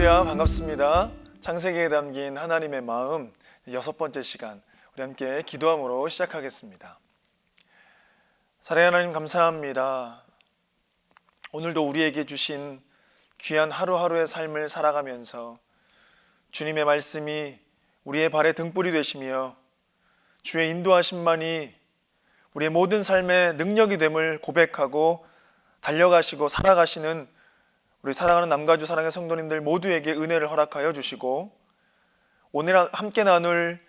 할렐루야, 반갑습니다. 창세기에 담긴 하나님의 마음 6번째 시간, 우리 함께 기도함으로 시작하겠습니다. 사랑하는 하나님, 감사합니다. 오늘도 우리에게 주신 귀한 하루하루의 삶을 살아가면서 주님의 말씀이 우리의 발의 등불이 되시며 주의 인도하심만이 우리의 모든 삶의 능력이 됨을 고백하고 달려가시고 살아가시는 우리 사랑하는 남가주 사랑의 성도님들 모두에게 은혜를 허락하여 주시고, 오늘 함께 나눌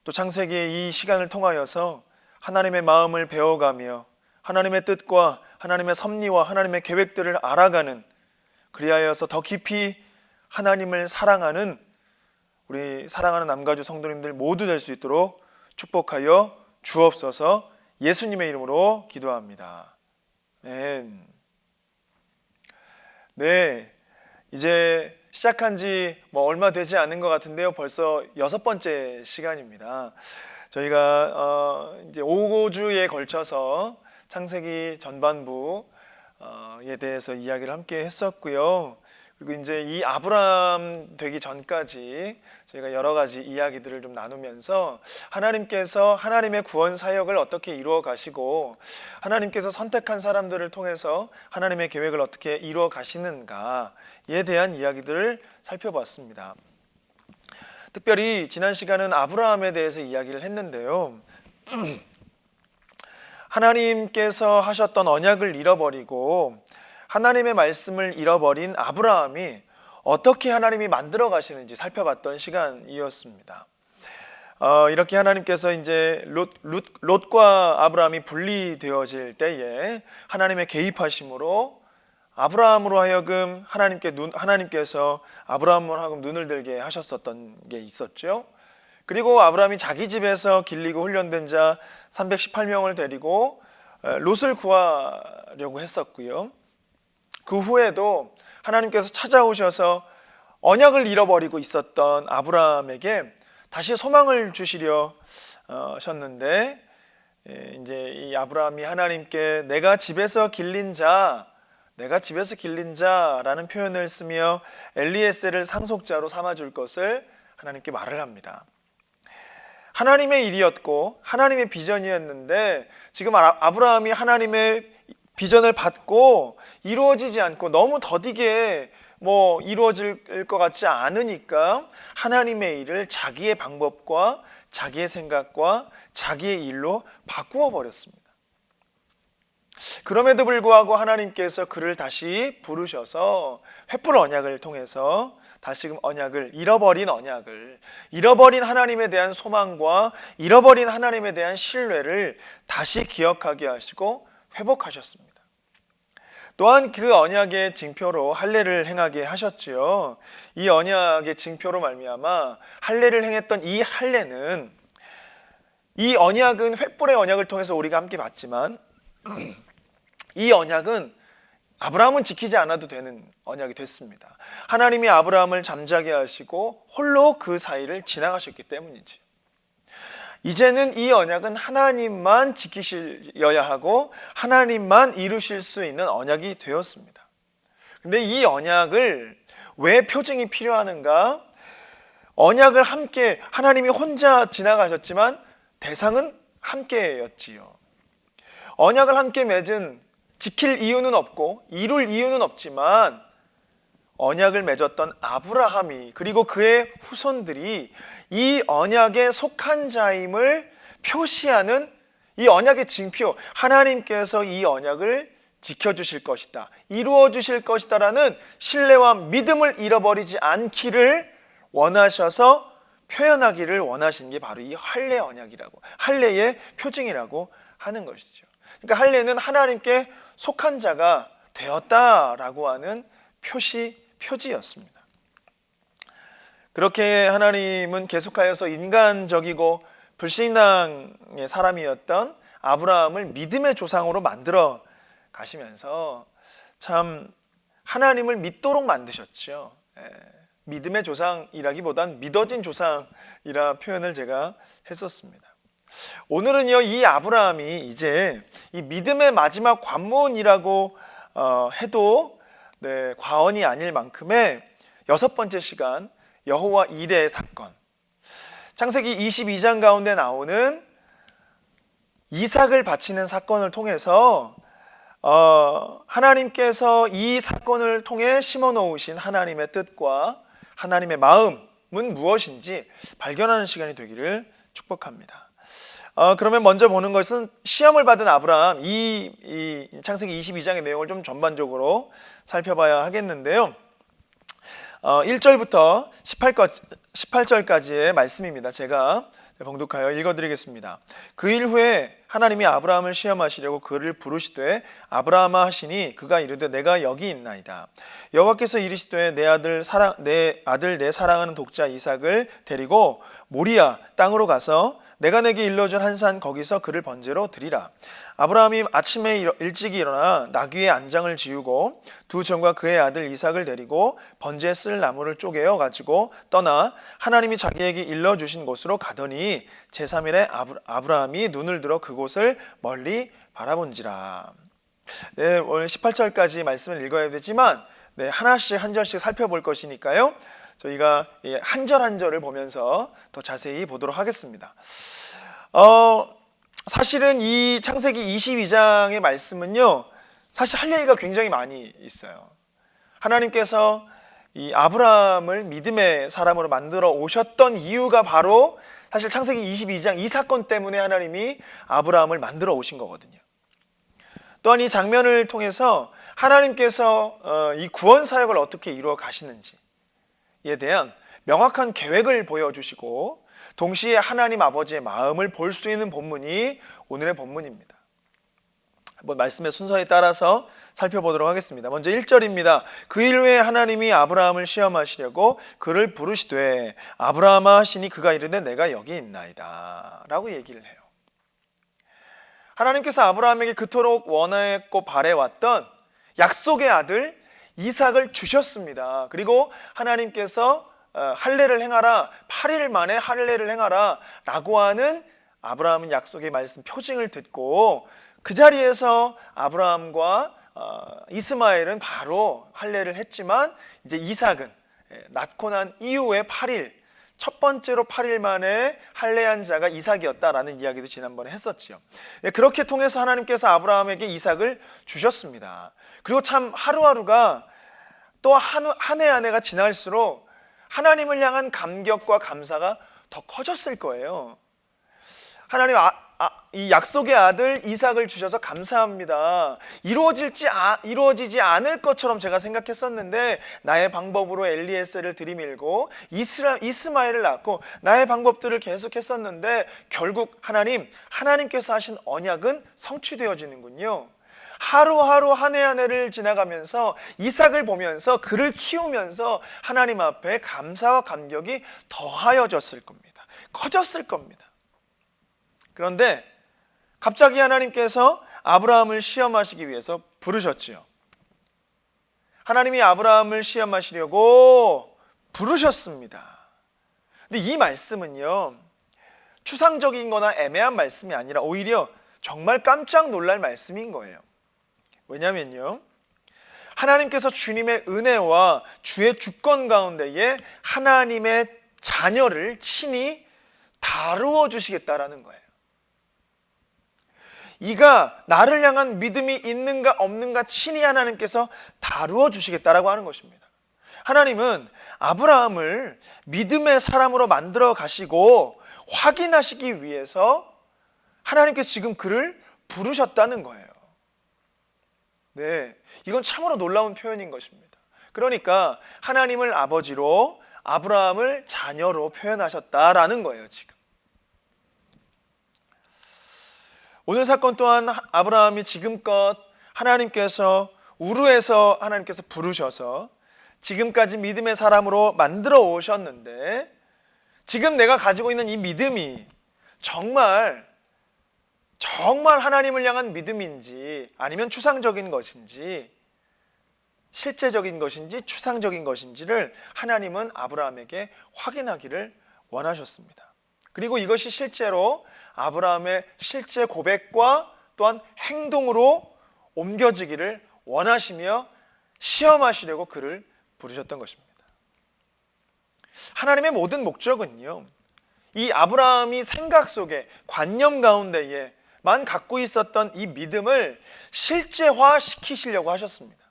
또 창세기의 이 시간을 통하여서 하나님의 마음을 배워가며 하나님의 뜻과 하나님의 섭리와 하나님의 계획들을 알아가는, 그리하여서 더 깊이 하나님을 사랑하는 우리 사랑하는 남가주 성도님들 모두 될 수 있도록 축복하여 주옵소서. 예수님의 이름으로 기도합니다. 네, 이제 시작한 지 얼마 되지 않은 것 같은데요, 벌써 6번째 시간입니다. 저희가 이제 5주에 걸쳐서 창세기 전반부에 대해서 이야기를 함께 했었고요. 그리고 이제 이 아브라함 되기 전까지 저희가 여러 가지 이야기들을 좀 나누면서 하나님께서 하나님의 구원 사역을 어떻게 이루어 가시고 하나님께서 선택한 사람들을 통해서 하나님의 계획을 어떻게 이루어 가시는가에 대한 이야기들을 살펴봤습니다. 특별히 지난 시간은 아브라함에 대해서 이야기를 했는데요, 하나님께서 하셨던 언약을 잃어버리고 하나님의 말씀을 잃어버린 아브라함이 어떻게 하나님이 만들어 가시는지 살펴봤던 시간이었습니다. 이렇게 하나님께서 이제 롯과 아브라함이 분리되어질 때에 하나님의 개입하심으로 아브라함으로 하여금 하나님께서 아브라함으로 하여금 눈을 들게 하셨었던 게 있었죠. 그리고 아브라함이 자기 집에서 길리고 훈련된 자 318명을 데리고 롯을 구하려고 했었고요. 그 후에도 하나님께서 찾아오셔서 언약을 잃어버리고 있었던 아브라함에게 다시 소망을 주시려 하셨는데, 이제 이 아브라함이 하나님께 내가 집에서 길린 자라는 표현을 쓰며 엘리에셀을 상속자로 삼아줄 것을 하나님께 말을 합니다. 하나님의 일이었고 하나님의 비전이었는데 지금 아브라함이 하나님의 비전을 받고 이루어지지 않고 너무 더디게 이루어질 것 같지 않으니까 하나님의 일을 자기의 방법과 자기의 생각과 자기의 일로 바꾸어 버렸습니다. 그럼에도 불구하고 하나님께서 그를 다시 부르셔서 횃불 언약을 통해서 다시금 잃어버린 하나님에 대한 소망과 잃어버린 하나님에 대한 신뢰를 다시 기억하게 하시고 회복하셨습니다. 또한 그 언약의 징표로 할례를 행하게 하셨지요. 이 언약의 징표로 말미암아 할례를 행했던 이 할례는, 이 언약은 횃불의 언약을 통해서 우리가 함께 받지만 이 언약은 아브라함은 지키지 않아도 되는 언약이 됐습니다. 하나님이 아브라함을 잠자게 하시고 홀로 그 사이를 지나가셨기 때문이지. 이제는 이 언약은 하나님만 지키셔야 하고 하나님만 이루실 수 있는 언약이 되었습니다. 근데 이 언약을 왜 표징이 필요하는가? 언약을 함께, 하나님이 혼자 지나가셨지만 대상은 함께였지요. 언약을 함께 맺은, 지킬 이유는 없고 이룰 이유는 없지만 언약을 맺었던 아브라함이 그리고 그의 후손들이 이 언약에 속한 자임을 표시하는 이 언약의 징표, 하나님께서 이 언약을 지켜주실 것이다, 이루어 주실 것이다 라는 신뢰와 믿음을 잃어버리지 않기를 원하셔서 표현하기를 원하신 게 바로 이 할례 언약이라고, 할례의 표징이라고 하는 것이죠. 그러니까 할례는 하나님께 속한 자가 되었다라고 하는 표지였습니다. 그렇게 하나님은 계속하여서 인간적이고 불신앙의 사람이었던 아브라함을 믿음의 조상으로 만들어 가시면서 참 하나님을 믿도록 만드셨죠. 믿음의 조상이라기보단 믿어진 조상이라 표현을 제가 했었습니다. 오늘은요, 이 아브라함이 이제 이 믿음의 마지막 관문이라고 해도 과언이 아닐 만큼의 6번째 시간, 여호와 이레의 사건. 창세기 22장 가운데 나오는 이삭을 바치는 사건을 통해서 하나님께서 이 사건을 통해 심어놓으신 하나님의 뜻과 하나님의 마음은 무엇인지 발견하는 시간이 되기를 축복합니다. 그러면 먼저 보는 것은 시험을 받은 아브라함, 이 창세기 22장의 내용을 좀 전반적으로 살펴봐야 하겠는데요. 1절부터 18절까지의 말씀입니다. 제가 봉독하여 읽어드리겠습니다. 그 일 후에 하나님이 아브라함을 시험하시려고 그를 부르시되 아브라함아 하시니 그가 이르되 내가 여기 있나이다. 여호와께서 이르시되 내 아들 내 사랑하는 독자 이삭을 데리고 모리아 땅으로 가서 내가 내게 일러준 한 산 거기서 그를 번제로 드리라. 아브라함이 아침에 일찍이 일어나 나귀의 안장을 지우고 두 종과 그의 아들 이삭을 데리고 번제에 쓸 나무를 쪼개어 가지고 떠나 하나님이 자기에게 일러주신 곳으로 가더니 제3일에 아브라함이 눈을 들어 그곳을 멀리 바라본지라. 네, 오늘 18절까지 말씀을 읽어야 되지만 하나씩 한 절씩 살펴볼 것이니까요. 저희가 한 절 한 절을 보면서 더 자세히 보도록 하겠습니다. 사실은 이 창세기 22장의 말씀은요, 사실 할 얘기가 굉장히 많이 있어요. 하나님께서 이 아브라함을 믿음의 사람으로 만들어 오셨던 이유가 바로 사실 창세기 22장 이 사건 때문에 하나님이 아브라함을 만들어 오신 거거든요. 또한 이 장면을 통해서 하나님께서 이 구원 사역을 어떻게 이루어 가시는지에 대한 명확한 계획을 보여주시고 동시에 하나님 아버지의 마음을 볼 수 있는 본문이 오늘의 본문입니다. 한번 말씀의 순서에 따라서 살펴보도록 하겠습니다. 먼저 1절입니다. 그 일 후에 하나님이 아브라함을 시험하시려고 그를 부르시되 아브라함아 하시니 그가 이르되 내가 여기 있나이다 라고 얘기를 해요. 하나님께서 아브라함에게 그토록 원했고 바래왔던 약속의 아들 이삭을 주셨습니다. 그리고 하나님께서 할례를 행하라, 8일 만에 할례를 행하라 라고 하는 아브라함은 약속의 말씀 표징을 듣고 그 자리에서 아브라함과 이스마엘은 바로 할례를 했지만 이제 이삭은 낳고 난 이후에 8일, 첫 번째로 8일 만에 할례한 자가 이삭이었다라는 이야기도 지난번에 했었죠. 그렇게 통해서 하나님께서 아브라함에게 이삭을 주셨습니다. 그리고 참 하루하루가 또 한 해 한 해가 지날수록 하나님을 향한 감격과 감사가 더 커졌을 거예요. 하나님 이 약속의 아들 이삭을 주셔서 감사합니다. 이루어지지 않을 것처럼 제가 생각했었는데 나의 방법으로 엘리에셀을 들이밀고 이스마엘을 낳고 나의 방법들을 계속했었는데 결국 하나님께서 하신 언약은 성취되어지는군요. 하루하루 한 해 한 해를 지나가면서 이삭을 보면서 그를 키우면서 하나님 앞에 감사와 감격이 더하여졌을 겁니다. 커졌을 겁니다. 그런데 갑자기 하나님께서 아브라함을 시험하시기 위해서 부르셨지요. 하나님이 아브라함을 시험하시려고 부르셨습니다. 근데 이 말씀은요, 추상적인 거나 애매한 말씀이 아니라 오히려 정말 깜짝 놀랄 말씀인 거예요. 왜냐면요, 하나님께서 주님의 은혜와 주의 주권 가운데에 하나님의 자녀를 친히 다루어 주시겠다라는 거예요. 이가 나를 향한 믿음이 있는가 없는가 친히 하나님께서 다루어 주시겠다라고 하는 것입니다. 하나님은 아브라함을 믿음의 사람으로 만들어 가시고 확인하시기 위해서 하나님께서 지금 그를 부르셨다는 거예요. 네, 이건 참으로 놀라운 표현인 것입니다. 그러니까 하나님을 아버지로 아브라함을 자녀로 표현하셨다라는 거예요, 지금. 오늘 사건 또한 아브라함이 지금껏 하나님께서 우르에서 하나님께서 부르셔서 지금까지 믿음의 사람으로 만들어 오셨는데 지금 내가 가지고 있는 이 믿음이 정말 하나님을 향한 믿음인지 아니면 추상적인 것인지 실제적인 것인지 추상적인 것인지를 하나님은 아브라함에게 확인하기를 원하셨습니다. 그리고 이것이 실제로 아브라함의 실제 고백과 또한 행동으로 옮겨지기를 원하시며 시험하시려고 그를 부르셨던 것입니다. 하나님의 모든 목적은요, 이 아브라함이 생각 속에 관념 가운데에만 갖고 있었던 이 믿음을 실제화 시키시려고 하셨습니다.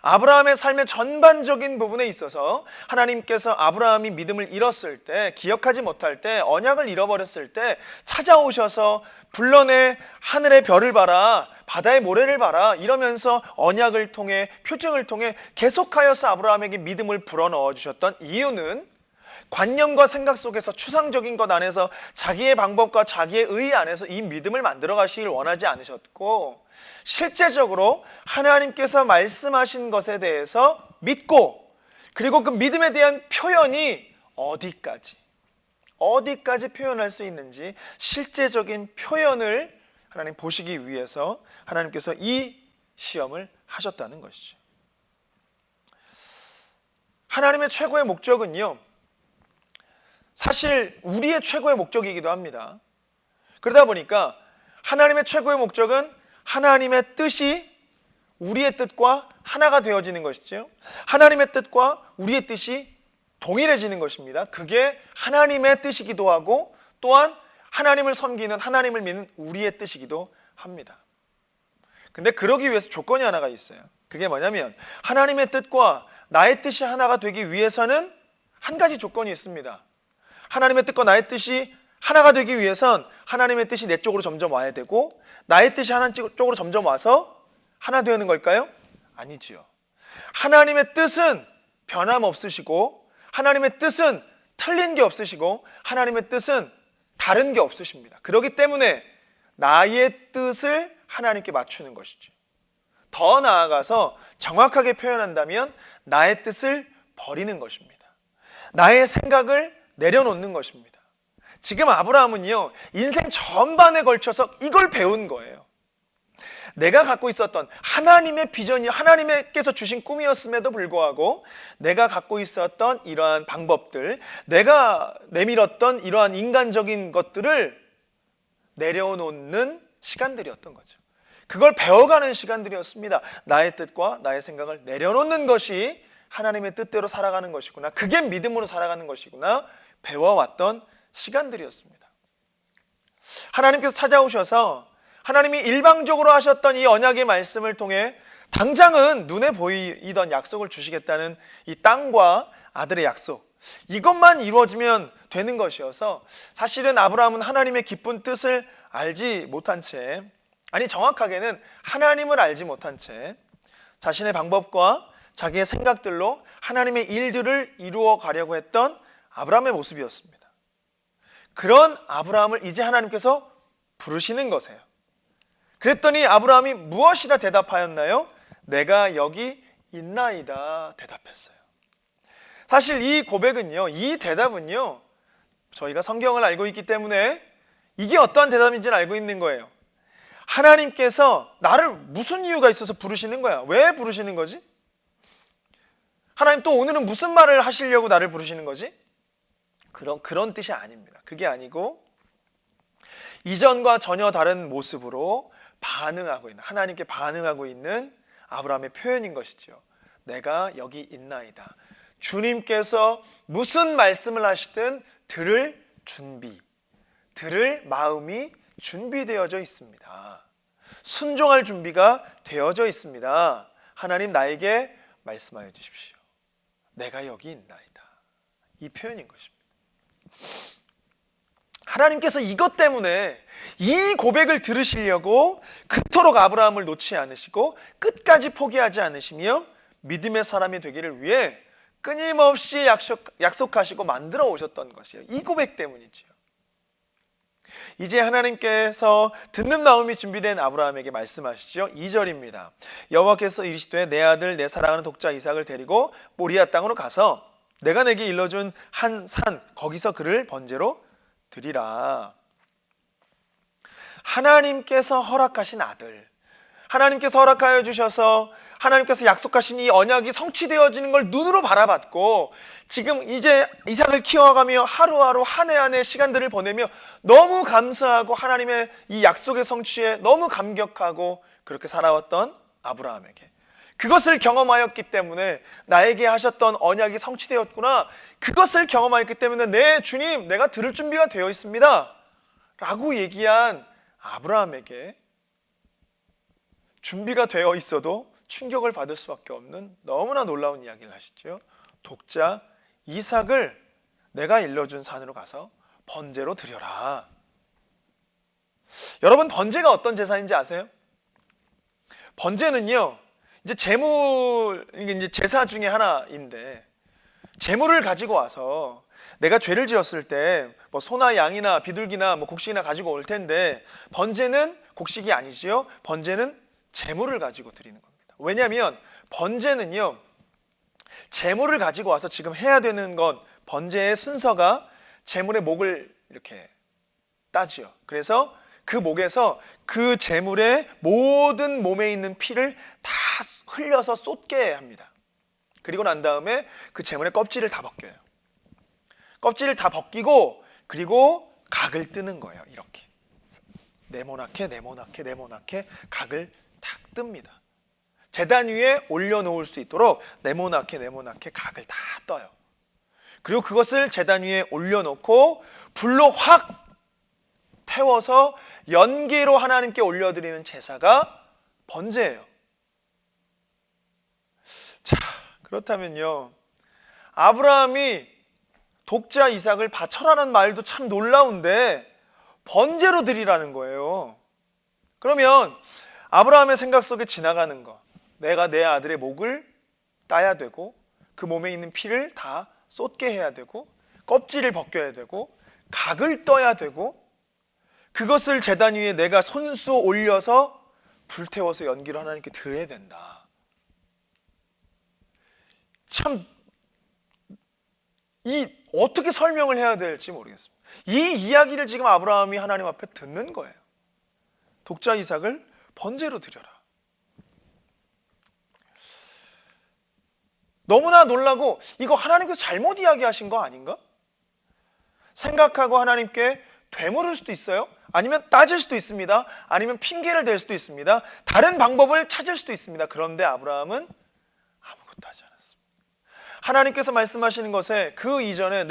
아브라함의 삶의 전반적인 부분에 있어서 하나님께서 아브라함이 믿음을 잃었을 때, 기억하지 못할 때, 언약을 잃어버렸을 때 찾아오셔서 불러내 하늘의 별을 봐라, 바다의 모래를 봐라 이러면서 언약을 통해, 표징을 통해 계속하여서 아브라함에게 믿음을 불어넣어 주셨던 이유는 관념과 생각 속에서 추상적인 것 안에서 자기의 방법과 자기의 의 안에서 이 믿음을 만들어 가시길 원하지 않으셨고, 실제적으로 하나님께서 말씀하신 것에 대해서 믿고, 그리고 그 믿음에 대한 표현이 어디까지 표현할 수 있는지 실제적인 표현을 하나님 보시기 위해서 하나님께서 이 시험을 하셨다는 것이죠. 하나님의 최고의 목적은요, 사실 우리의 최고의 목적이기도 합니다. 그러다 보니까 하나님의 최고의 목적은 하나님의 뜻이 우리의 뜻과 하나가 되어지는 것이죠. 하나님의 뜻과 우리의 뜻이 동일해지는 것입니다. 그게 하나님의 뜻이기도 하고, 또한 하나님을 섬기는, 하나님을 믿는 우리의 뜻이기도 합니다. 근데 그러기 위해서 조건이 하나가 있어요. 그게 뭐냐면, 하나님의 뜻과 나의 뜻이 하나가 되기 위해서는 한 가지 조건이 있습니다. 하나님의 뜻과 나의 뜻이 하나가 되기 위해선 하나님의 뜻이 내 쪽으로 점점 와야 되고, 나의 뜻이 하나님 쪽으로 점점 와서 하나 되는 걸까요? 아니지요. 하나님의 뜻은 변함없으시고, 하나님의 뜻은 틀린 게 없으시고, 하나님의 뜻은 다른 게 없으십니다. 그렇기 때문에 나의 뜻을 하나님께 맞추는 것이죠. 더 나아가서 정확하게 표현한다면 나의 뜻을 버리는 것입니다. 나의 생각을 내려놓는 것입니다. 지금 아브라함은요, 인생 전반에 걸쳐서 이걸 배운 거예요. 내가 갖고 있었던 하나님의 비전이 하나님께서 주신 꿈이었음에도 불구하고, 내가 갖고 있었던 이러한 방법들, 내가 내밀었던 이러한 인간적인 것들을 내려놓는 시간들이었던 거죠. 그걸 배워가는 시간들이었습니다. 나의 뜻과 나의 생각을 내려놓는 것이 하나님의 뜻대로 살아가는 것이구나, 그게 믿음으로 살아가는 것이구나 배워왔던 시간들이었습니다. 하나님께서 찾아오셔서 하나님이 일방적으로 하셨던 이 언약의 말씀을 통해 당장은 눈에 보이던 약속을 주시겠다는 이 땅과 아들의 약속, 이것만 이루어지면 되는 것이어서, 사실은 아브라함은 하나님의 깊은 뜻을 알지 못한 채, 아니 정확하게는 하나님을 알지 못한 채 자신의 방법과 자기의 생각들로 하나님의 일들을 이루어 가려고 했던 아브라함의 모습이었습니다. 그런 아브라함을 이제 하나님께서 부르시는 것이에요. 그랬더니 아브라함이 무엇이라 대답하였나요? 내가 여기 있나이다 대답했어요. 사실 이 고백은요, 이 대답은요, 저희가 성경을 알고 있기 때문에 이게 어떠한 대답인지를 알고 있는 거예요. 하나님께서 나를 무슨 이유가 있어서 부르시는 거야? 왜 부르시는 거지? 하나님 또 오늘은 무슨 말을 하시려고 나를 부르시는 거지? 그런 뜻이 아닙니다. 그게 아니고, 이전과 전혀 다른 모습으로 반응하고 있는, 하나님께 반응하고 있는 아브라함의 표현인 것이죠. 내가 여기 있나이다. 주님께서 무슨 말씀을 하시든 들을 준비, 들을 마음이 준비되어져 있습니다. 순종할 준비가 되어져 있습니다. 하나님 나에게 말씀하여 주십시오. 내가 여기 있나이다. 이 표현인 것입니다. 하나님께서 이것 때문에 이 고백을 들으시려고 그토록 아브라함을 놓지 않으시고 끝까지 포기하지 않으시며 믿음의 사람이 되기를 위해 끊임없이 약속하시고 만들어 오셨던 것이에요. 이 고백 때문이지요. 이제 하나님께서 듣는 마음이 준비된 아브라함에게 말씀하시죠. 2절입니다. 여호와께서 이르시되 내 아들 내 사랑하는 독자 이삭을 데리고 모리아 땅으로 가서 내가 내게 일러준 한 산 거기서 그를 번제로 드리라. 하나님께서 허락하신 아들, 하나님께서 허락하여 주셔서 하나님께서 약속하신 이 언약이 성취되어지는 걸 눈으로 바라봤고, 지금 이제 이삭을 키워가며 하루하루 한 해 한 해 시간들을 보내며 너무 감사하고 하나님의 이 약속의 성취에 너무 감격하고 그렇게 살아왔던 아브라함에게 그것을 경험하였기 때문에 나에게 하셨던 언약이 성취되었구나. 그것을 경험하였기 때문에 네, 주님, 내가 들을 준비가 되어 있습니다 라고 얘기한 아브라함에게 준비가 되어 있어도 충격을 받을 수밖에 없는 너무나 놀라운 이야기를 하시죠. 독자 이삭을 내가 일러준 산으로 가서 번제로 드려라. 여러분, 번제가 어떤 제사인지 아세요? 번제는요, 이제 이제 제사 중에 하나인데, 제물을 가지고 와서 내가 죄를 지었을 때 뭐 소나 양이나 비둘기나 뭐 곡식이나 가지고 올 텐데, 번제는 곡식이 아니지요. 번제는 제물을 가지고 드리는 겁니다. 왜냐하면 번제는요, 제물을 가지고 와서 지금 해야 되는 건, 번제의 순서가 제물의 목을 이렇게 따지요. 그래서 그 목에서 그 제물의 모든 몸에 있는 피를 다 흘려서 쏟게 합니다. 그리고 난 다음에 그 제물의 껍질을 다 벗겨요. 껍질을 다 벗기고, 그리고 각을 뜨는 거예요. 이렇게 네모나게 각을 탁 뜹니다. 제단 위에 올려놓을 수 있도록 네모나게 각을 다 떠요. 그리고 그것을 제단 위에 올려놓고 불로 확 태워서 연기로 하나님께 올려드리는 제사가 번제예요. 자, 그렇다면요, 아브라함이 독자 이삭을 바쳐라는 말도 참 놀라운데 번제로 드리라는 거예요. 그러면 아브라함의 생각 속에 지나가는 거, 내가 내 아들의 목을 따야 되고, 그 몸에 있는 피를 다 쏟게 해야 되고, 껍질을 벗겨야 되고, 각을 떠야 되고, 그것을 제단 위에 내가 손수 올려서 불태워서 연기로 하나님께 드려야 된다. 참, 어떻게 설명을 해야 될지 모르겠습니다. 이 이야기를 지금 아브라함이 하나님 앞에 듣는 거예요. 독자 이삭을 번제로 드려라. 너무나 놀라고, 이거 하나님께서 잘못 이야기하신 거 아닌가? 생각하고 하나님께 되물을 수도 있어요. 아니면 따질 수도 있습니다. 아니면 핑계를 댈 수도 있습니다. 다른 방법을 찾을 수도 있습니다. 그런데 아브라함은 아무것도 하지 않았습니다. 하나님께서 말씀하시는 것에 그 이전에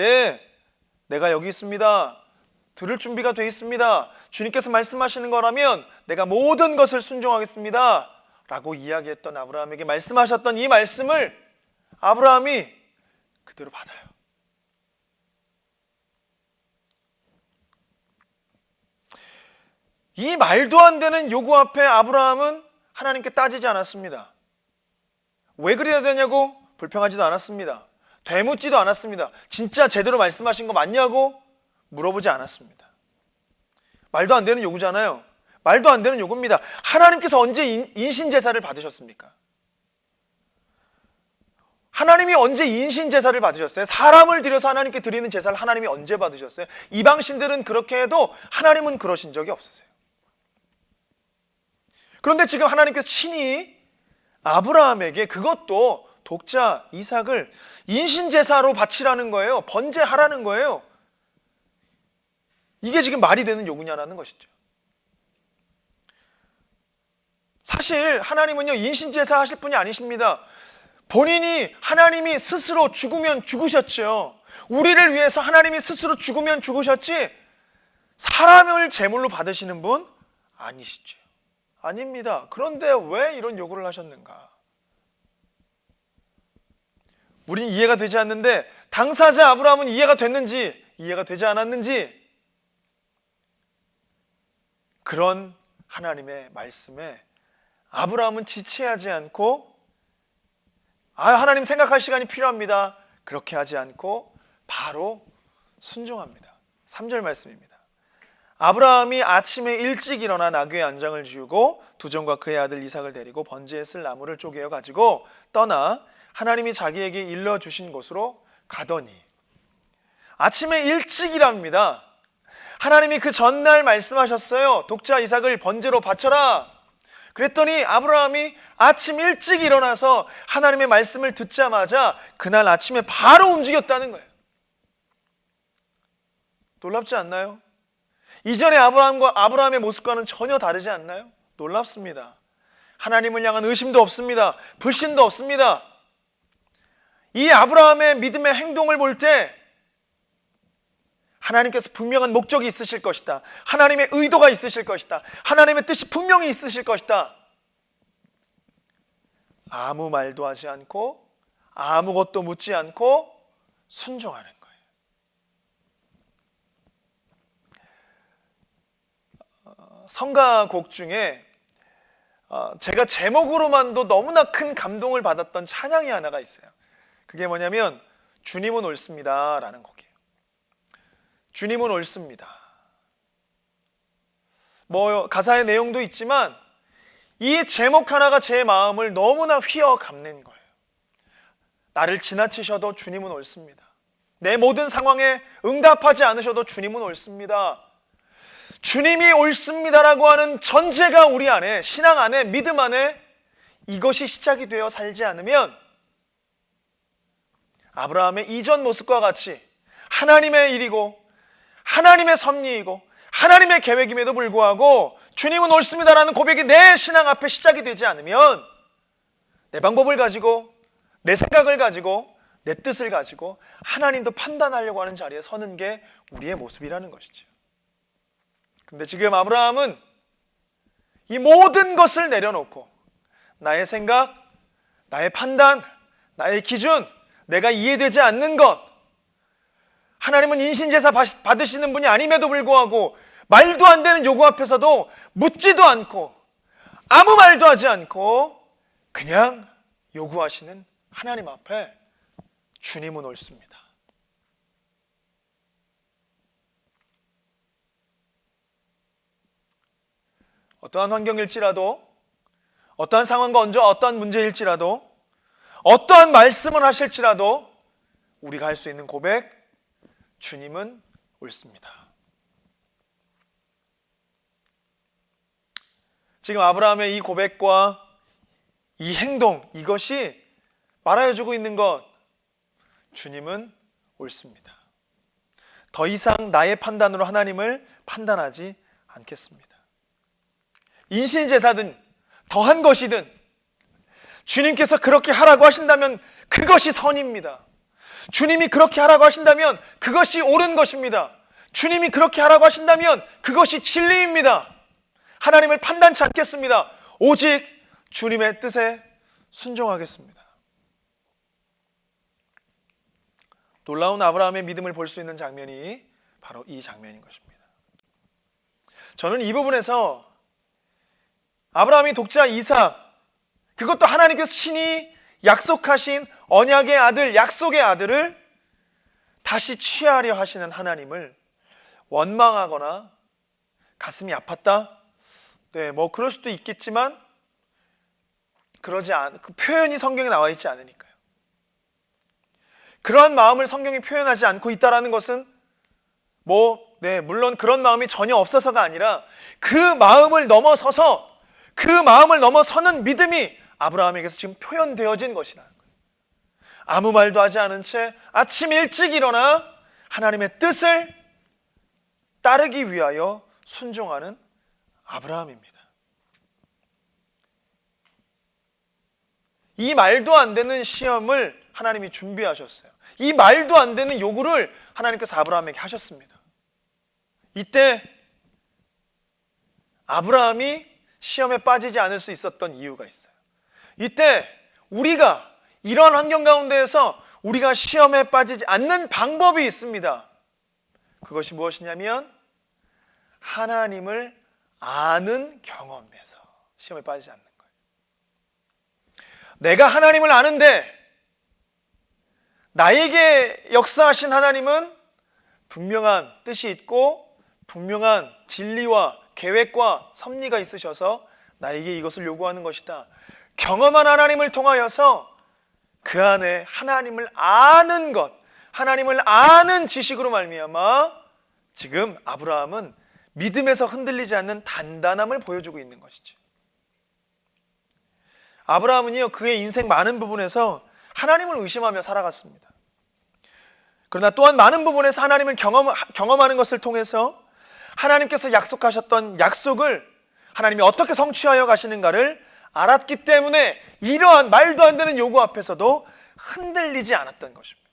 내가 여기 있습니다. 들을 준비가 되어 있습니다. 주님께서 말씀하시는 거라면 내가 모든 것을 순종하겠습니다 라고 이야기했던 아브라함에게 말씀하셨던 이 말씀을 아브라함이 그대로 받아요. 이 말도 안 되는 요구 앞에 아브라함은 하나님께 따지지 않았습니다. 왜 그래야 되냐고 불평하지도 않았습니다. 되묻지도 않았습니다. 진짜 제대로 말씀하신 거 맞냐고 물어보지 않았습니다. 말도 안 되는 요구잖아요. 말도 안 되는 요구입니다. 하나님께서 언제 인신제사를 받으셨습니까? 하나님이 언제 인신제사를 받으셨어요? 사람을 들여서 하나님께 드리는 제사를 하나님이 언제 받으셨어요? 이방신들은 그렇게 해도 하나님은 그러신 적이 없으세요. 그런데 지금 하나님께서 친히 아브라함에게 그것도 독자 이삭을 인신제사로 바치라는 거예요. 번제하라는 거예요. 이게 지금 말이 되는 요구냐라는 것이죠. 사실 하나님은요, 인신제사 하실 분이 아니십니다. 본인이, 하나님이 스스로 죽으면 죽으셨죠. 우리를 위해서 하나님이 스스로 죽으면 죽으셨지 사람을 제물로 받으시는 분 아니시죠. 아닙니다. 그런데 왜 이런 요구를 하셨는가? 우린 이해가 되지 않는데 당사자 아브라함은 이해가 됐는지 이해가 되지 않았는지, 그런 하나님의 말씀에 아브라함은 지체하지 않고, 하나님 생각할 시간이 필요합니다, 그렇게 하지 않고 바로 순종합니다. 3절 말씀입니다. 아브라함이 아침에 일찍 일어나 나귀의 안장을 지우고 두 종과 그의 아들 이삭을 데리고 번제에 쓸 나무를 쪼개어 가지고 떠나 하나님이 자기에게 일러주신 곳으로 가더니, 아침에 일찍이랍니다. 하나님이 그 전날 말씀하셨어요. 독자 이삭을 번제로 바쳐라. 그랬더니 아브라함이 아침 일찍 일어나서 하나님의 말씀을 듣자마자 그날 아침에 바로 움직였다는 거예요. 놀랍지 않나요? 이전의 아브라함의 모습과는 전혀 다르지 않나요? 놀랍습니다. 하나님을 향한 의심도 없습니다. 불신도 없습니다. 이 아브라함의 믿음의 행동을 볼 때 하나님께서 분명한 목적이 있으실 것이다. 하나님의 의도가 있으실 것이다. 하나님의 뜻이 분명히 있으실 것이다. 아무 말도 하지 않고 아무것도 묻지 않고 순종하는 거예요. 성가곡 중에 제가 제목으로만도 너무나 큰 감동을 받았던 찬양이 하나가 있어요. 그게 뭐냐면 주님은 옳습니다 라는 곡이에요. 주님은 옳습니다. 가사의 내용도 있지만 이 제목 하나가 제 마음을 너무나 휘어감는 거예요. 나를 지나치셔도 주님은 옳습니다. 내 모든 상황에 응답하지 않으셔도 주님은 옳습니다. 주님이 옳습니다라고 하는 전제가 우리 안에, 신앙 안에, 믿음 안에 이것이 시작이 되어 살지 않으면 아브라함의 이전 모습과 같이 하나님의 일이고 하나님의 섭리이고 하나님의 계획임에도 불구하고 주님은 옳습니다라는 고백이 내 신앙 앞에 시작이 되지 않으면 내 방법을 가지고 내 생각을 가지고 내 뜻을 가지고 하나님도 판단하려고 하는 자리에 서는 게 우리의 모습이라는 것이죠. 그런데 지금 아브라함은 이 모든 것을 내려놓고 나의 생각, 나의 판단, 나의 기준, 내가 이해되지 않는 것, 하나님은 인신제사 받으시는 분이 아님에도 불구하고 말도 안 되는 요구 앞에서도 묻지도 않고 아무 말도 하지 않고 그냥 요구하시는 하나님 앞에 주님은 옳습니다. 어떠한 환경일지라도, 어떠한 상황과 어떠한 문제일지라도, 어떠한 말씀을 하실지라도 우리가 할 수 있는 고백, 주님은 옳습니다. 지금 아브라함의 이 고백과 이 행동, 이것이 말하여주고 있는 것, 주님은 옳습니다. 더 이상 나의 판단으로 하나님을 판단하지 않겠습니다. 인신제사든 더한 것이든 주님께서 그렇게 하라고 하신다면 그것이 선입니다. 주님이 그렇게 하라고 하신다면 그것이 옳은 것입니다. 주님이 그렇게 하라고 하신다면 그것이 진리입니다. 하나님을 판단치 않겠습니다. 오직 주님의 뜻에 순종하겠습니다. 놀라운 아브라함의 믿음을 볼 수 있는 장면이 바로 이 장면인 것입니다. 저는 이 부분에서 아브라함이 독자 이삭, 그것도 하나님께서 친히 약속하신 언약의 아들, 약속의 아들을 다시 취하려 하시는 하나님을 원망하거나 가슴이 아팠다? 네, 그럴 수도 있겠지만 그 표현이 성경에 나와 있지 않으니까요. 그러한 마음을 성경이 표현하지 않고 있다는 것은 물론 그런 마음이 전혀 없어서가 아니라 그 마음을 넘어서는 믿음이 아브라함에게서 지금 표현되어진 것이라는 거예요. 아무 말도 하지 않은 채 아침 일찍 일어나 하나님의 뜻을 따르기 위하여 순종하는 아브라함입니다. 이 말도 안 되는 시험을 하나님이 준비하셨어요. 이 말도 안 되는 요구를 하나님께서 아브라함에게 하셨습니다. 이때 아브라함이 시험에 빠지지 않을 수 있었던 이유가 있어요. 이때 우리가 이러한 환경 가운데에서 우리가 시험에 빠지지 않는 방법이 있습니다. 그것이 무엇이냐면 하나님을 아는 경험에서 시험에 빠지지 않는 거예요. 내가 하나님을 아는데 나에게 역사하신 하나님은 분명한 뜻이 있고 분명한 진리와 계획과 섭리가 있으셔서 나에게 이것을 요구하는 것이다. 경험한 하나님을 통하여서 그 안에 하나님을 아는 것, 하나님을 아는 지식으로 말미암아 지금 아브라함은 믿음에서 흔들리지 않는 단단함을 보여주고 있는 것이죠. 아브라함은요, 그의 인생 많은 부분에서 하나님을 의심하며 살아갔습니다. 그러나 또한 많은 부분에서 하나님을 경험하는 것을 통해서 하나님께서 약속하셨던 약속을 하나님이 어떻게 성취하여 가시는가를 알았기 때문에 이러한 말도 안 되는 요구 앞에서도 흔들리지 않았던 것입니다.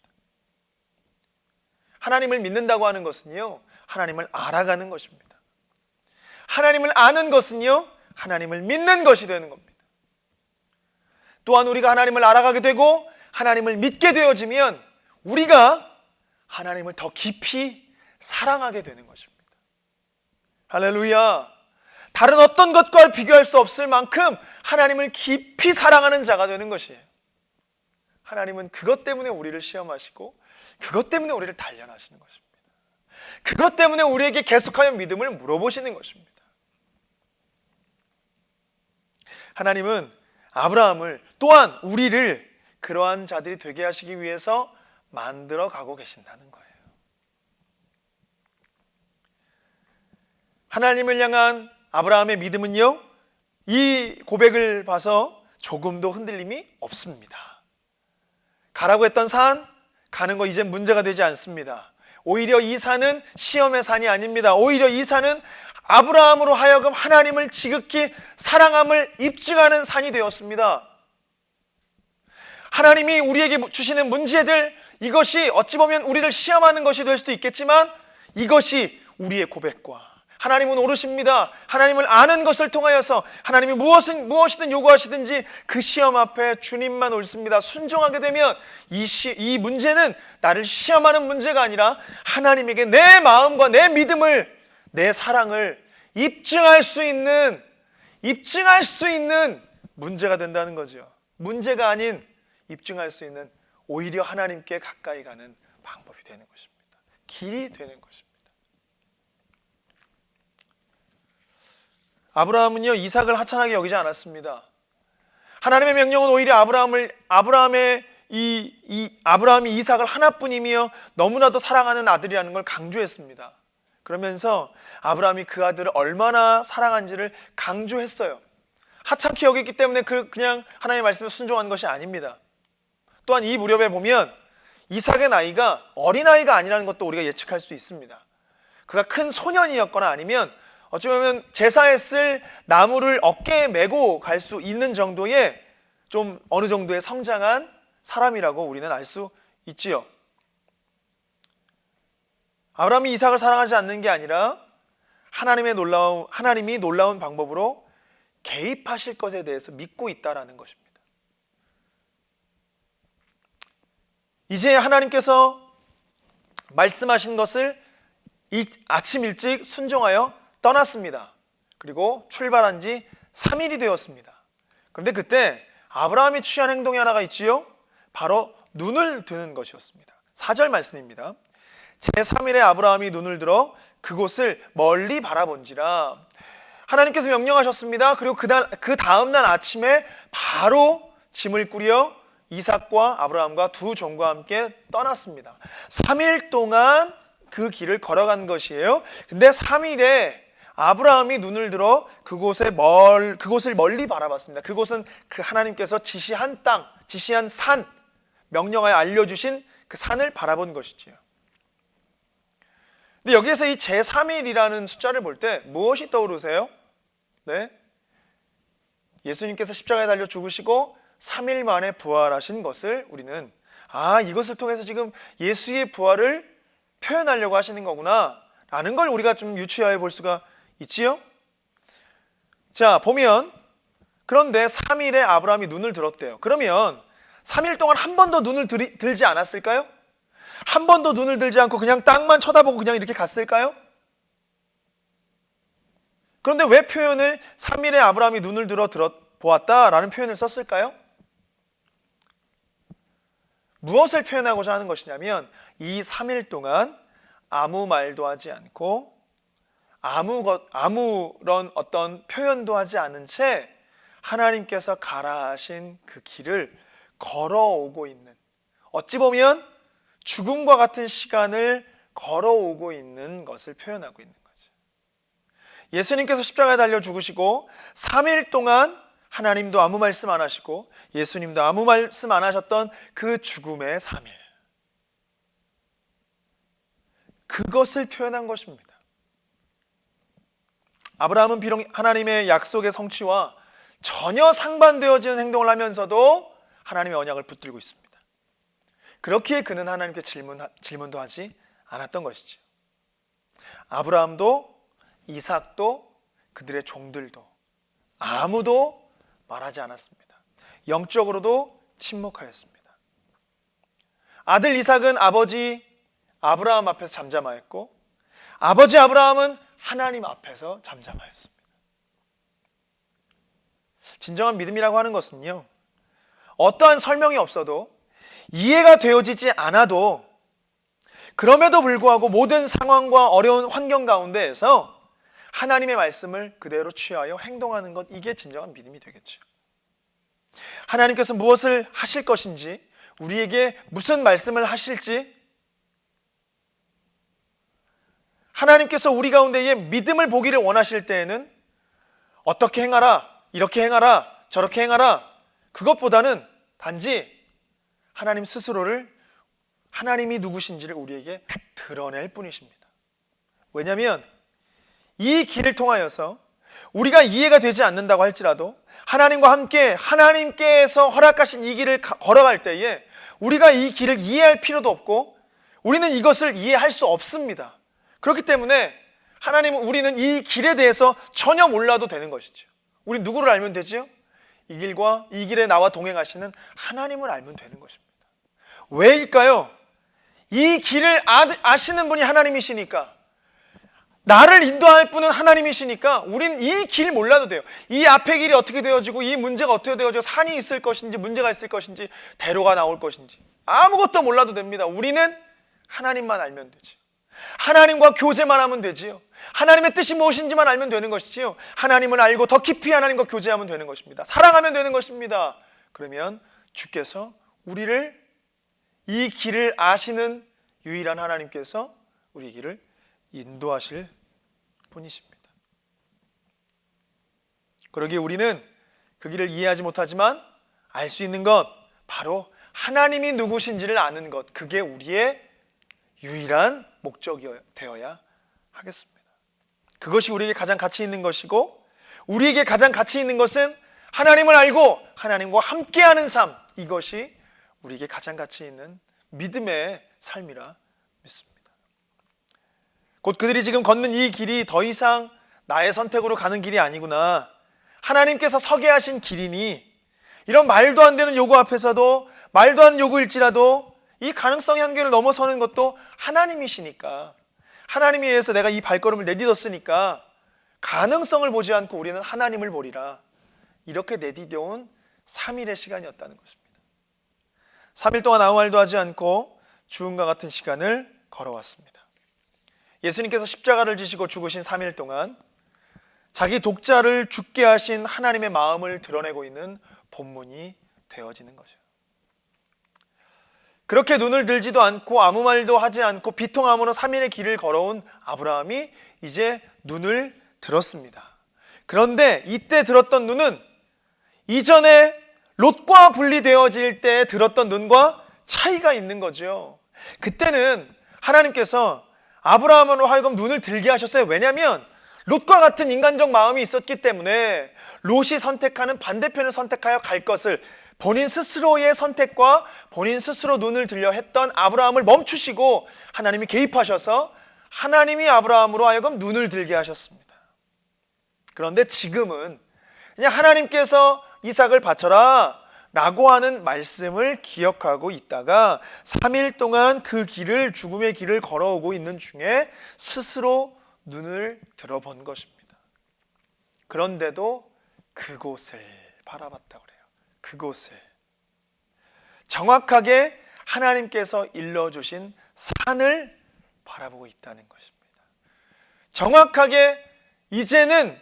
하나님을 믿는다고 하는 것은요, 하나님을 알아가는 것입니다. 하나님을 아는 것은요, 하나님을 믿는 것이 되는 겁니다. 또한 우리가 하나님을 알아가게 되고 하나님을 믿게 되어지면 우리가 하나님을 더 깊이 사랑하게 되는 것입니다. 할렐루야. 다른 어떤 것과 비교할 수 없을 만큼 하나님을 깊이 사랑하는 자가 되는 것이에요. 하나님은 그것 때문에 우리를 시험하시고 그것 때문에 우리를 단련하시는 것입니다. 그것 때문에 우리에게 계속하여 믿음을 물어보시는 것입니다. 하나님은 아브라함을 또한 우리를 그러한 자들이 되게 하시기 위해서 만들어 가고 계신다는 거예요. 하나님을 향한 아브라함의 믿음은요, 이 고백을 봐서 조금도 흔들림이 없습니다. 가라고 했던 산, 가는 거 이제 문제가 되지 않습니다. 오히려 이 산은 시험의 산이 아닙니다. 오히려 이 산은 아브라함으로 하여금 하나님을 지극히 사랑함을 입증하는 산이 되었습니다. 하나님이 우리에게 주시는 문제들, 이것이 어찌 보면 우리를 시험하는 것이 될 수도 있겠지만 이것이 우리의 고백과 하나님은 오르십니다. 하나님을 아는 것을 통하여서 하나님이 무엇이든 요구하시든지 그 시험 앞에 주님만 옳습니다. 순종하게 되면 이 문제는 나를 시험하는 문제가 아니라 하나님에게 내 마음과 내 믿음을, 내 사랑을 입증할 수 있는 문제가 된다는 거죠. 문제가 아닌 입증할 수 있는, 오히려 하나님께 가까이 가는 방법이 되는 것입니다. 길이 되는 것입니다. 아브라함은요, 이삭을 하찮게 여기지 않았습니다. 하나님의 명령은 오히려 아브라함이 이삭을 하나뿐이며 너무나도 사랑하는 아들이라는 걸 강조했습니다. 그러면서 아브라함이 그 아들을 얼마나 사랑한지를 강조했어요. 하찮게 여겼기 때문에 그냥 하나님의 말씀에 순종한 것이 아닙니다. 또한 이 무렵에 보면 이삭의 나이가 어린아이가 아니라는 것도 우리가 예측할 수 있습니다. 그가 큰 소년이었거나 아니면 어찌 보면 제사에 쓸 나무를 어깨에 메고 갈 수 있는 정도의 좀 어느 정도의 성장한 사람이라고 우리는 알 수 있지요. 아브라함이 이삭을 사랑하지 않는 게 아니라 하나님이 놀라운 방법으로 개입하실 것에 대해서 믿고 있다라는 것입니다. 이제 하나님께서 말씀하신 것을 아침 일찍 순종하여 떠났습니다. 그리고 출발한 지 3일이 되었습니다. 그런데 그때 아브라함이 취한 행동이 하나가 있지요. 바로 눈을 드는 것이었습니다. 4절 말씀입니다. 제3일에 아브라함이 눈을 들어 그곳을 멀리 바라본지라. 하나님께서 명령하셨습니다. 그리고 그 다음날 아침에 바로 짐을 꾸려 이삭과 아브라함과 두 종과 함께 떠났습니다. 3일 동안 그 길을 걸어간 것이에요. 근데 3일에 아브라함이 눈을 들어 그곳을 멀리 바라봤습니다. 그곳은 그 하나님께서 지시한 땅, 지시한 산, 명령하여 알려주신 그 산을 바라본 것이지요. 근데 여기에서 이 제3일이라는 숫자를 볼 때 무엇이 떠오르세요? 네? 예수님께서 십자가에 달려 죽으시고 3일 만에 부활하신 것을 우리는 이것을 통해서 지금 예수의 부활을 표현하려고 하시는 거구나 라는 걸 우리가 좀 유추해 볼 수가 있지요? 자, 보면 그런데 3일에 아브라함이 눈을 들었대요. 그러면 3일 동안 한 번도 눈을 들지 않았을까요? 한 번도 눈을 들지 않고 그냥 땅만 쳐다보고 그냥 이렇게 갔을까요? 그런데 왜 표현을 3일에 아브라함이 눈을 들어 보았다라는 표현을 썼을까요? 무엇을 표현하고자 하는 것이냐면 이 3일 동안 아무 말도 하지 않고 아무런 어떤 표현도 하지 않은 채 하나님께서 가라 하신 그 길을 걸어오고 있는, 어찌 보면 죽음과 같은 시간을 걸어오고 있는 것을 표현하고 있는 거죠. 예수님께서 십자가에 달려 죽으시고 3일 동안 하나님도 아무 말씀 안 하시고 예수님도 아무 말씀 안 하셨던 그 죽음의 3일, 그것을 표현한 것입니다. 아브라함은 비록 하나님의 약속의 성취와 전혀 상반되어지는 행동을 하면서도 하나님의 언약을 붙들고 있습니다. 그렇기에 그는 하나님께 질문도 하지 않았던 것이죠. 아브라함도 이삭도 그들의 종들도 아무도 말하지 않았습니다. 영적으로도 침묵하였습니다. 아들 이삭은 아버지 아브라함 앞에서 잠잠하였고 아버지 아브라함은 하나님 앞에서 잠잠하였습니다. 진정한 믿음이라고 하는 것은요, 어떠한 설명이 없어도 이해가 되어지지 않아도 그럼에도 불구하고 모든 상황과 어려운 환경 가운데에서 하나님의 말씀을 그대로 취하여 행동하는 것, 이게 진정한 믿음이 되겠죠. 하나님께서 무엇을 하실 것인지, 우리에게 무슨 말씀을 하실지, 하나님께서 우리 가운데에 믿음을 보기를 원하실 때에는 어떻게 행하라, 이렇게 행하라, 저렇게 행하라, 그것보다는 단지 하나님 스스로를, 하나님이 누구신지를 우리에게 드러낼 뿐이십니다. 왜냐하면 이 길을 통하여서 우리가 이해가 되지 않는다고 할지라도 하나님과 함께 하나님께서 허락하신 이 길을 걸어갈 때에 우리가 이 길을 이해할 필요도 없고 우리는 이것을 이해할 수 없습니다. 그렇기 때문에 우리는 이 길에 대해서 전혀 몰라도 되는 것이죠. 우리 누구를 알면 되죠? 이 길에 나와 동행하시는 하나님을 알면 되는 것입니다. 왜일까요? 이 길을 아시는 분이 하나님이시니까, 나를 인도할 분은 하나님이시니까 우린 이 길 몰라도 돼요. 이 앞의 길이 어떻게 되어지고 이 문제가 어떻게 되어지고 산이 있을 것인지 문제가 있을 것인지 대로가 나올 것인지 아무것도 몰라도 됩니다. 우리는 하나님만 알면 되지. 하나님과 교제만 하면 되지요. 하나님의 뜻이 무엇인지만 알면 되는 것이지요. 하나님을 알고 더 깊이 하나님과 교제하면 되는 것입니다. 사랑하면 되는 것입니다. 그러면 주께서 우리를, 이 길을 아시는 유일한 하나님께서 우리 길을 인도하실 분이십니다. 그러기에 우리는 그 길을 이해하지 못하지만 알 수 있는 것, 바로 하나님이 누구신지를 아는 것, 그게 우리의 유일한 목적이 되어야 하겠습니다. 그것이 우리에게 가장 가치 있는 것이고, 우리에게 가장 가치 있는 것은 하나님을 알고 하나님과 함께하는 삶, 이것이 우리에게 가장 가치 있는 믿음의 삶이라 믿습니다. 곧 그들이 지금 걷는 이 길이 더 이상 나의 선택으로 가는 길이 아니구나, 하나님께서 서게 하신 길이니, 이런 말도 안 되는 요구 앞에서도, 말도 안 되는 요구일지라도 이 가능성의 한계를 넘어서는 것도 하나님이시니까, 하나님에 의해서 내가 이 발걸음을 내딛었으니까 가능성을 보지 않고 우리는 하나님을 보리라, 이렇게 내디뎌온 3일의 시간이었다는 것입니다. 3일 동안 아무 말도 하지 않고 죽음과 같은 시간을 걸어왔습니다. 예수님께서 십자가를 지시고 죽으신 3일 동안 자기 독자를 죽게 하신 하나님의 마음을 드러내고 있는 본문이 되어지는 거죠. 그렇게 눈을 들지도 않고 아무 말도 하지 않고 비통함으로 3일의 길을 걸어온 아브라함이 이제 눈을 들었습니다. 그런데 이때 들었던 눈은 이전에 롯과 분리되어질 때 들었던 눈과 차이가 있는 거죠. 그때는 하나님께서 아브라함으로 하여금 눈을 들게 하셨어요. 왜냐하면 롯과 같은 인간적 마음이 있었기 때문에 롯이 선택하는 반대편을 선택하여 갈 것을 본인 스스로의 선택과 본인 스스로 눈을 들려 했던 아브라함을 멈추시고 하나님이 개입하셔서 하나님이 아브라함으로 하여금 눈을 들게 하셨습니다. 그런데 지금은 그냥 하나님께서 이삭을 바쳐라 라고 하는 말씀을 기억하고 있다가 3일 동안 그 길을, 죽음의 길을 걸어오고 있는 중에 스스로 눈을 들어본 것입니다. 그런데도 그곳을 바라봤다고 그래요. 그곳을, 정확하게 하나님께서 일러주신 산을 바라보고 있다는 것입니다. 정확하게 이제는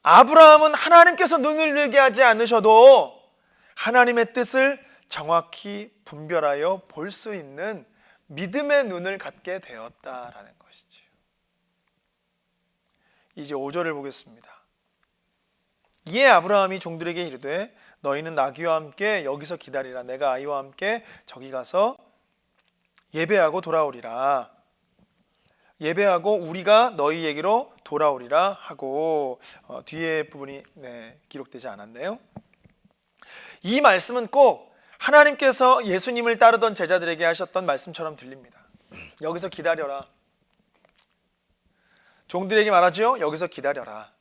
아브라함은 하나님께서 눈을 들게 하지 않으셔도 하나님의 뜻을 정확히 분별하여 볼 수 있는 믿음의 눈을 갖게 되었다라는 것이지요. 이제 5절을 보겠습니다. 이에 아브라함이 종들에게 이르되 너희는 나귀와 함께 여기서 기다리라. 내가 아이와 함께 저기 가서 예배하고 돌아오리라. 예배하고 우리가 너희에게로 돌아오리라 하고 뒤에 부분이 기록되지 않았네요. 이 말씀은 꼭 하나님께서 예수님을 따르던 제자들에게 하셨던 말씀처럼 들립니다. 여기서 기다려라. 종들에게 말하죠. 여기서 기다려라.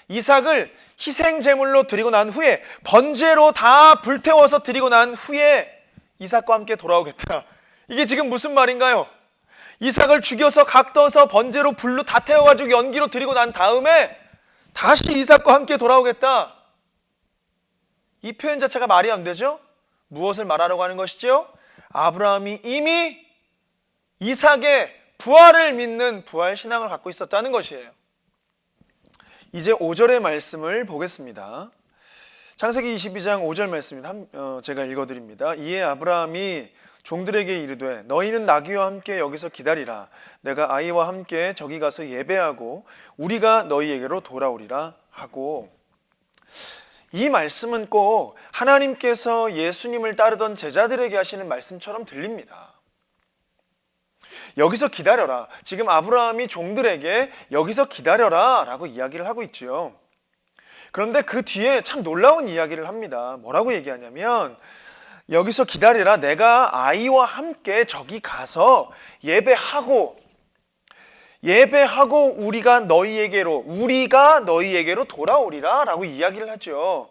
이삭을 희생 제물로 드리고 난 후에, 번제로 다 불태워서 드리고 난 후에 이삭과 함께 돌아오겠다. 이게 지금 무슨 말인가요? 이삭을 죽여서 각 떠서 번제로 불로 다 태워가지고 연기로 드리고 난 다음에 다시 이삭과 함께 돌아오겠다. 이 표현 자체가 말이 안 되죠? 무엇을 말하려고 하는 것이죠? 아브라함이 이미 이삭의 부활을 믿는 부활 신앙을 갖고 있었다는 것이에요. 이제 5절의 말씀을 보겠습니다. 창세기 22장 5절 말씀입니다. 제가 읽어드립니다. 이에 아브라함이 종들에게 이르되 너희는 나귀와 함께 여기서 기다리라. 내가 아이와 함께 저기 가서 예배하고 우리가 너희에게로 돌아오리라 하고, 이 말씀은 꼭 하나님께서 예수님을 따르던 제자들에게 하시는 말씀처럼 들립니다. 여기서 기다려라. 지금 아브라함이 종들에게 여기서 기다려라 라고 이야기를 하고 있죠. 그런데 그 뒤에 참 놀라운 이야기를 합니다. 뭐라고 얘기하냐면, 여기서 기다리라. 내가 아이와 함께 저기 가서 예배하고 우리가 너희에게로 돌아오리라 라고 이야기를 하죠.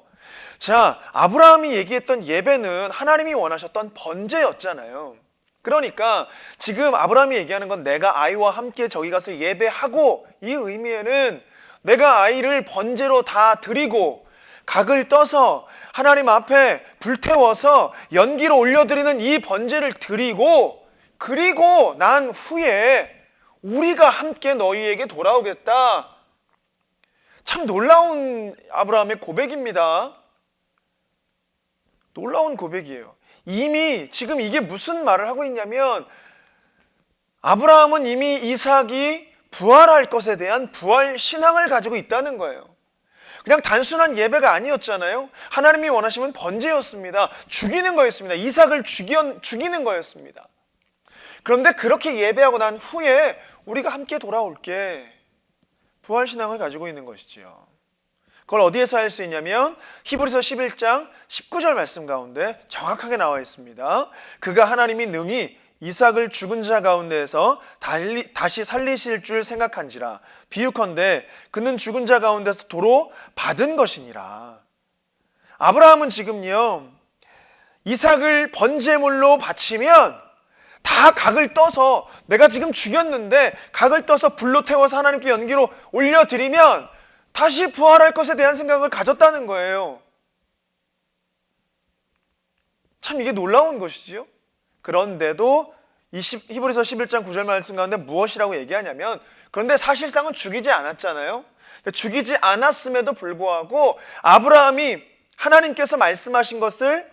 자, 아브라함이 얘기했던 예배는 하나님이 원하셨던 번제였잖아요. 그러니까 지금 아브라함이 얘기하는 건 내가 아이와 함께 저기 가서 예배하고, 이 의미에는 내가 아이를 번제로 다 드리고 각을 떠서 하나님 앞에 불태워서 연기로 올려드리는 이 번제를 드리고, 그리고 난 후에 우리가 함께 너희에게 돌아오겠다. 참 놀라운 아브라함의 고백입니다. 놀라운 고백이에요. 이미 지금 이게 무슨 말을 하고 있냐면, 아브라함은 이미 이삭이 부활할 것에 대한 부활 신앙을 가지고 있다는 거예요. 그냥 단순한 예배가 아니었잖아요. 하나님이 원하시면 번제였습니다. 죽이는 거였습니다. 이삭을 죽이는 거였습니다. 그런데 그렇게 예배하고 난 후에 우리가 함께 돌아올게, 부활 신앙을 가지고 있는 것이지요. 그걸 어디에서 할 수 있냐면 히브리서 11장 19절 말씀 가운데 정확하게 나와 있습니다. 그가 하나님이 능히 이삭을 죽은 자 가운데에서 다시 살리실 줄 생각한지라. 비유컨대 그는 죽은 자 가운데서 도로 받은 것이니라. 아브라함은 지금요, 이삭을 번제물로 바치면 다 각을 떠서, 내가 지금 죽였는데 각을 떠서 불로 태워서 하나님께 연기로 올려드리면 다시 부활할 것에 대한 생각을 가졌다는 거예요. 참 이게 놀라운 것이지요. 그런데도 히브리서 11장 9절 말씀 가운데 무엇이라고 얘기하냐면, 그런데 사실상은 죽이지 않았잖아요. 죽이지 않았음에도 불구하고 아브라함이 하나님께서 말씀하신 것을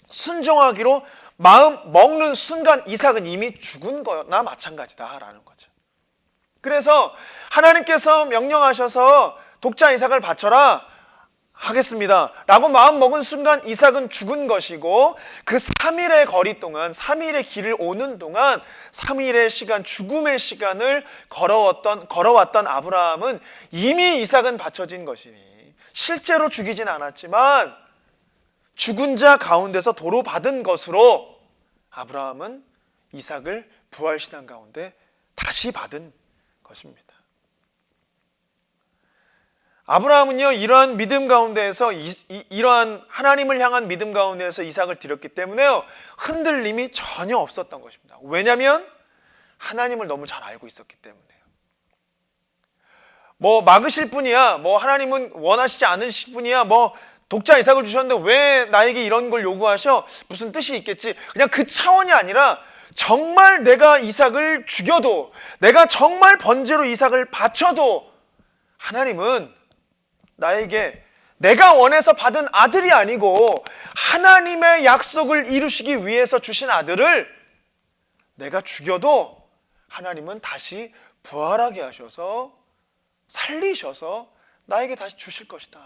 순종하기로 마음 먹는 순간 이삭은 이미 죽은 거나 마찬가지다라는 거죠. 그래서 하나님께서 명령하셔서 독자 이삭을 바쳐라, 하겠습니다 라고 마음 먹은 순간 이삭은 죽은 것이고, 그 3일의 거리 동안, 3일의 길을 오는 동안 3일의 시간, 죽음의 시간을 걸어왔던 아브라함은 이미 이삭은 바쳐진 것이니, 실제로 죽이진 않았지만 죽은 자 가운데서 도로 받은 것으로 아브라함은 이삭을 부활신앙 가운데 다시 받은 것입니다. 아브라함은요, 이러한 믿음 가운데에서, 이러한 하나님을 향한 믿음 가운데에서 이삭을 드렸기 때문에요, 흔들림이 전혀 없었던 것입니다. 왜냐하면 하나님을 너무 잘 알고 있었기 때문에요. 막으실 분이야, 하나님은 원하시지 않으실 분이야, 독자 이삭을 주셨는데 왜 나에게 이런 걸 요구하셔? 무슨 뜻이 있겠지. 그냥 그 차원이 아니라 정말 내가 이삭을 죽여도, 내가 정말 번제로 이삭을 바쳐도 하나님은 나에게 내가 원해서 받은 아들이 아니고 하나님의 약속을 이루시기 위해서 주신 아들을 내가 죽여도 하나님은 다시 부활하게 하셔서 살리셔서 나에게 다시 주실 것이다.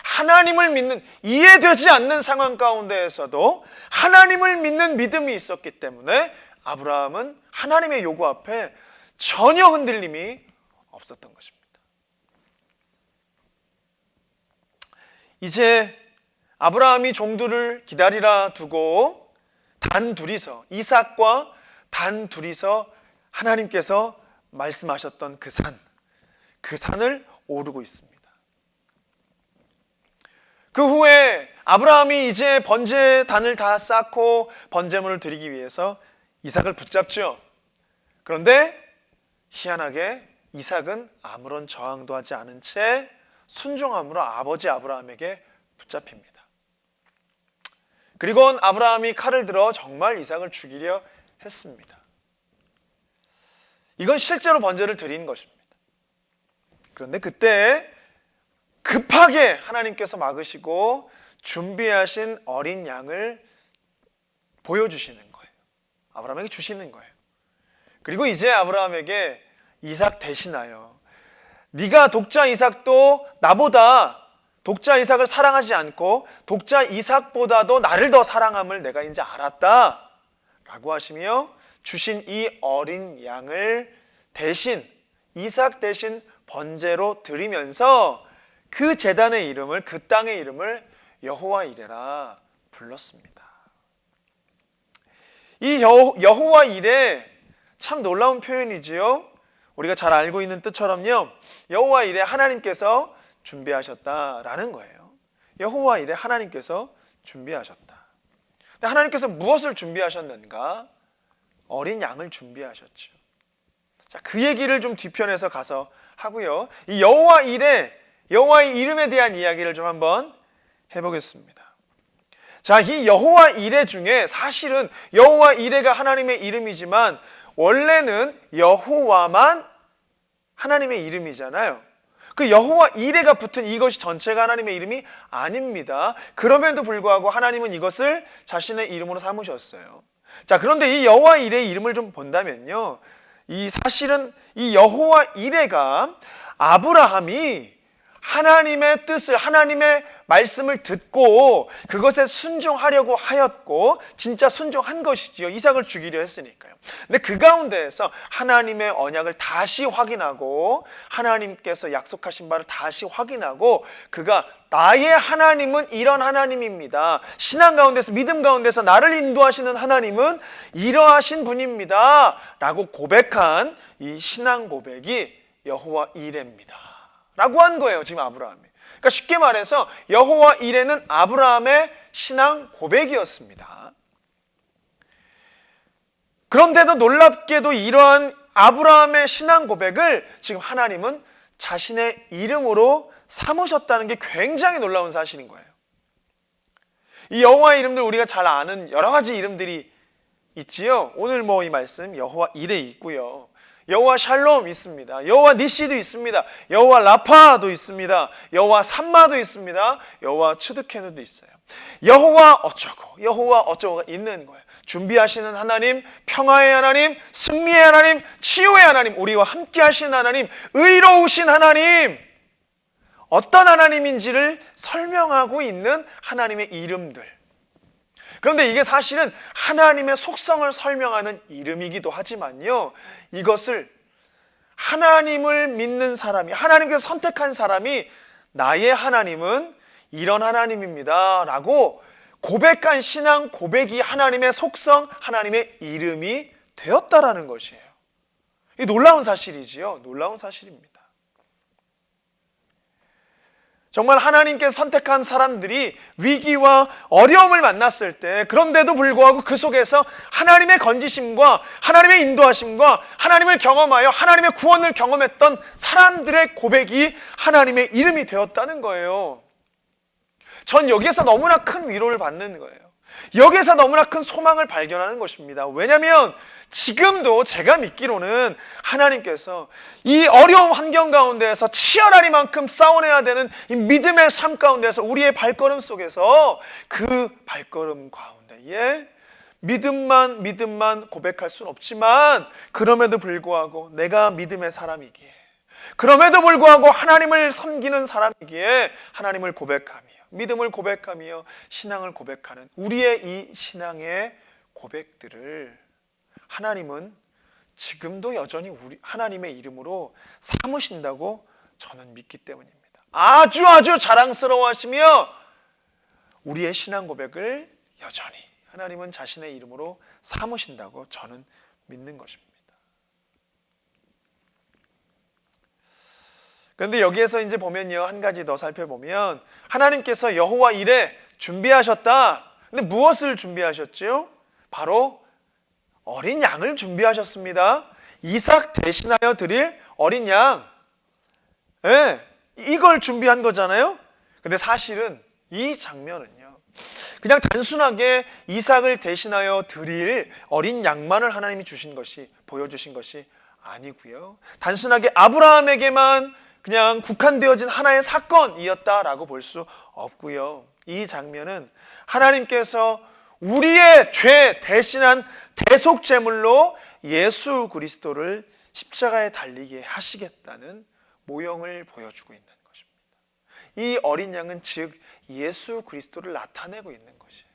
하나님을 믿는, 이해되지 않는 상황 가운데에서도 하나님을 믿는 믿음이 있었기 때문에 아브라함은 하나님의 요구 앞에 전혀 흔들림이 없었던 것입니다. 이제 아브라함이 종들을 기다리라 두고 단 둘이서, 이삭과 단 둘이서 하나님께서 말씀하셨던 그 산을 오르고 있습니다. 그 후에 아브라함이 이제 번제단을 다 쌓고 번제물을 드리기 위해서 이삭을 붙잡죠. 그런데 희한하게 이삭은 아무런 저항도 하지 않은 채 순종함으로 아버지 아브라함에게 붙잡힙니다. 그리고 아브라함이 칼을 들어 정말 이삭을 죽이려 했습니다. 이건 실제로 번제를 드린 것입니다. 그런데 그때 급하게 하나님께서 막으시고 준비하신 어린 양을 보여주시는 거예요. 아브라함에게 주시는 거예요. 그리고 이제 아브라함에게 이삭 대신하여 네가 독자 이삭도 나보다 독자 이삭을 사랑하지 않고 독자 이삭보다도 나를 더 사랑함을 내가 이제 알았다 라고 하시며 주신 이 어린 양을 대신, 이삭 대신 번제로 드리면서 그 제단의 이름을, 그 땅의 이름을 여호와 이레라 불렀습니다. 이 여호와 이레 참 놀라운 표현이지요. 우리가 잘 알고 있는 뜻처럼요, 여호와 이레 하나님께서 준비하셨다라는 거예요. 여호와 이레 하나님께서 준비하셨다. 근데 하나님께서 무엇을 준비하셨는가? 어린 양을 준비하셨죠. 자, 그 얘기를 좀 뒤편에서 가서 하고요. 이 여호와 이레, 여호와의 이름에 대한 이야기를 좀 한번 해보겠습니다. 자, 이 여호와 이레 중에 사실은 여호와 이레가 하나님의 이름이지만 원래는 여호와만 하나님의 이름이잖아요. 그 여호와 이레가 붙은 이것이 전체가 하나님의 이름이 아닙니다. 그럼에도 불구하고 하나님은 이것을 자신의 이름으로 삼으셨어요. 자, 그런데 이 여호와 이레의 이름을 좀 본다면요, 사실은 이 여호와 이레가 아브라함이 하나님의 뜻을, 하나님의 말씀을 듣고 그것에 순종하려고 하였고 진짜 순종한 것이지요. 이삭을 죽이려 했으니까요. 근데 그 가운데에서 하나님의 언약을 다시 확인하고 하나님께서 약속하신 바를 다시 확인하고 그가 나의 하나님은 이런 하나님입니다. 신앙 가운데서, 믿음 가운데서 나를 인도하시는 하나님은 이러하신 분입니다 라고 고백한 이 신앙 고백이 여호와 이레입니다 라고 한 거예요, 지금 아브라함이. 그러니까 쉽게 말해서 여호와 이레는 아브라함의 신앙 고백이었습니다. 그런데도 놀랍게도 이러한 아브라함의 신앙 고백을 지금 하나님은 자신의 이름으로 삼으셨다는 게 굉장히 놀라운 사실인 거예요. 이 여호와의 이름들, 우리가 잘 아는 여러 가지 이름들이 있지요. 오늘 이 말씀 여호와 이레 있고요, 여호와 샬롬 있습니다. 여호와 니시도 있습니다. 여호와 라파도 있습니다. 여호와 삼마도 있습니다. 여호와 츠드케누도 있어요. 여호와 어쩌고, 여호와 어쩌고가 있는 거예요. 준비하시는 하나님, 평화의 하나님, 승리의 하나님, 치유의 하나님, 우리와 함께 하신 하나님, 의로우신 하나님, 어떤 하나님인지를 설명하고 있는 하나님의 이름들. 그런데 이게 사실은 하나님의 속성을 설명하는 이름이기도 하지만요, 이것을 하나님을 믿는 사람이, 하나님께서 선택한 사람이 나의 하나님은 이런 하나님입니다 라고 고백한 신앙 고백이 하나님의 속성, 하나님의 이름이 되었다라는 것이에요. 이 놀라운 사실이지요. 놀라운 사실입니다. 정말 하나님께서 선택한 사람들이 위기와 어려움을 만났을 때, 그런데도 불구하고 그 속에서 하나님의 건지심과 하나님의 인도하심과 하나님을 경험하여 하나님의 구원을 경험했던 사람들의 고백이 하나님의 이름이 되었다는 거예요. 전 여기에서 너무나 큰 위로를 받는 거예요. 여기에서 너무나 큰 소망을 발견하는 것입니다. 왜냐하면 지금도 제가 믿기로는 하나님께서 이 어려운 환경 가운데에서 치열하리만큼 싸워내야 되는 이 믿음의 삶 가운데서 우리의 발걸음 속에서 그 발걸음 가운데에 믿음만 고백할 수는 없지만, 그럼에도 불구하고 내가 믿음의 사람이기에, 그럼에도 불구하고 하나님을 섬기는 사람이기에 하나님을 고백하며 믿음을 고백하며 신앙을 고백하는 우리의 이 신앙의 고백들을 하나님은 지금도 여전히 우리 하나님의 이름으로 삼으신다고 저는 믿기 때문입니다. 아주 자랑스러워하시며 우리의 신앙 고백을 여전히 하나님은 자신의 이름으로 삼으신다고 저는 믿는 것입니다. 그런데 여기에서 이제 보면요, 한 가지 더 살펴보면 하나님께서 여호와 이레 준비하셨다. 근데 무엇을 준비하셨죠? 바로 어린 양을 준비하셨습니다. 이삭 대신하여 드릴 어린 양. 네, 이걸 준비한 거잖아요. 근데 사실은 이 장면은요, 그냥 단순하게 이삭을 대신하여 드릴 어린 양만을 하나님이 주신 것이, 보여주신 것이 아니고요, 단순하게 아브라함에게만 그냥 국한되어진 하나의 사건이었다라고 볼 수 없고요, 이 장면은 하나님께서 우리의 죄 대신한 대속제물로 예수 그리스도를 십자가에 달리게 하시겠다는 모형을 보여주고 있는 것입니다. 이 어린 양은 즉 예수 그리스도를 나타내고 있는 것이에요.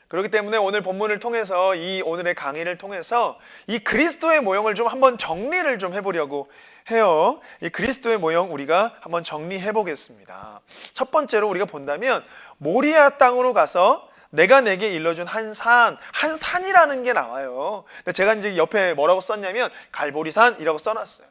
그렇기 때문에 오늘 본문을 통해서, 이 오늘의 강의를 통해서 이 그리스도의 모형을 좀 한번 정리를 좀 해보려고 해요. 이 그리스도의 모형 우리가 한번 정리해 보겠습니다. 첫 번째로 우리가 본다면 모리아 땅으로 가서 내가 내게 일러준 한 산이라는 게 나와요. 근데 제가 이제 옆에 뭐라고 썼냐면 갈보리산이라고 써놨어요.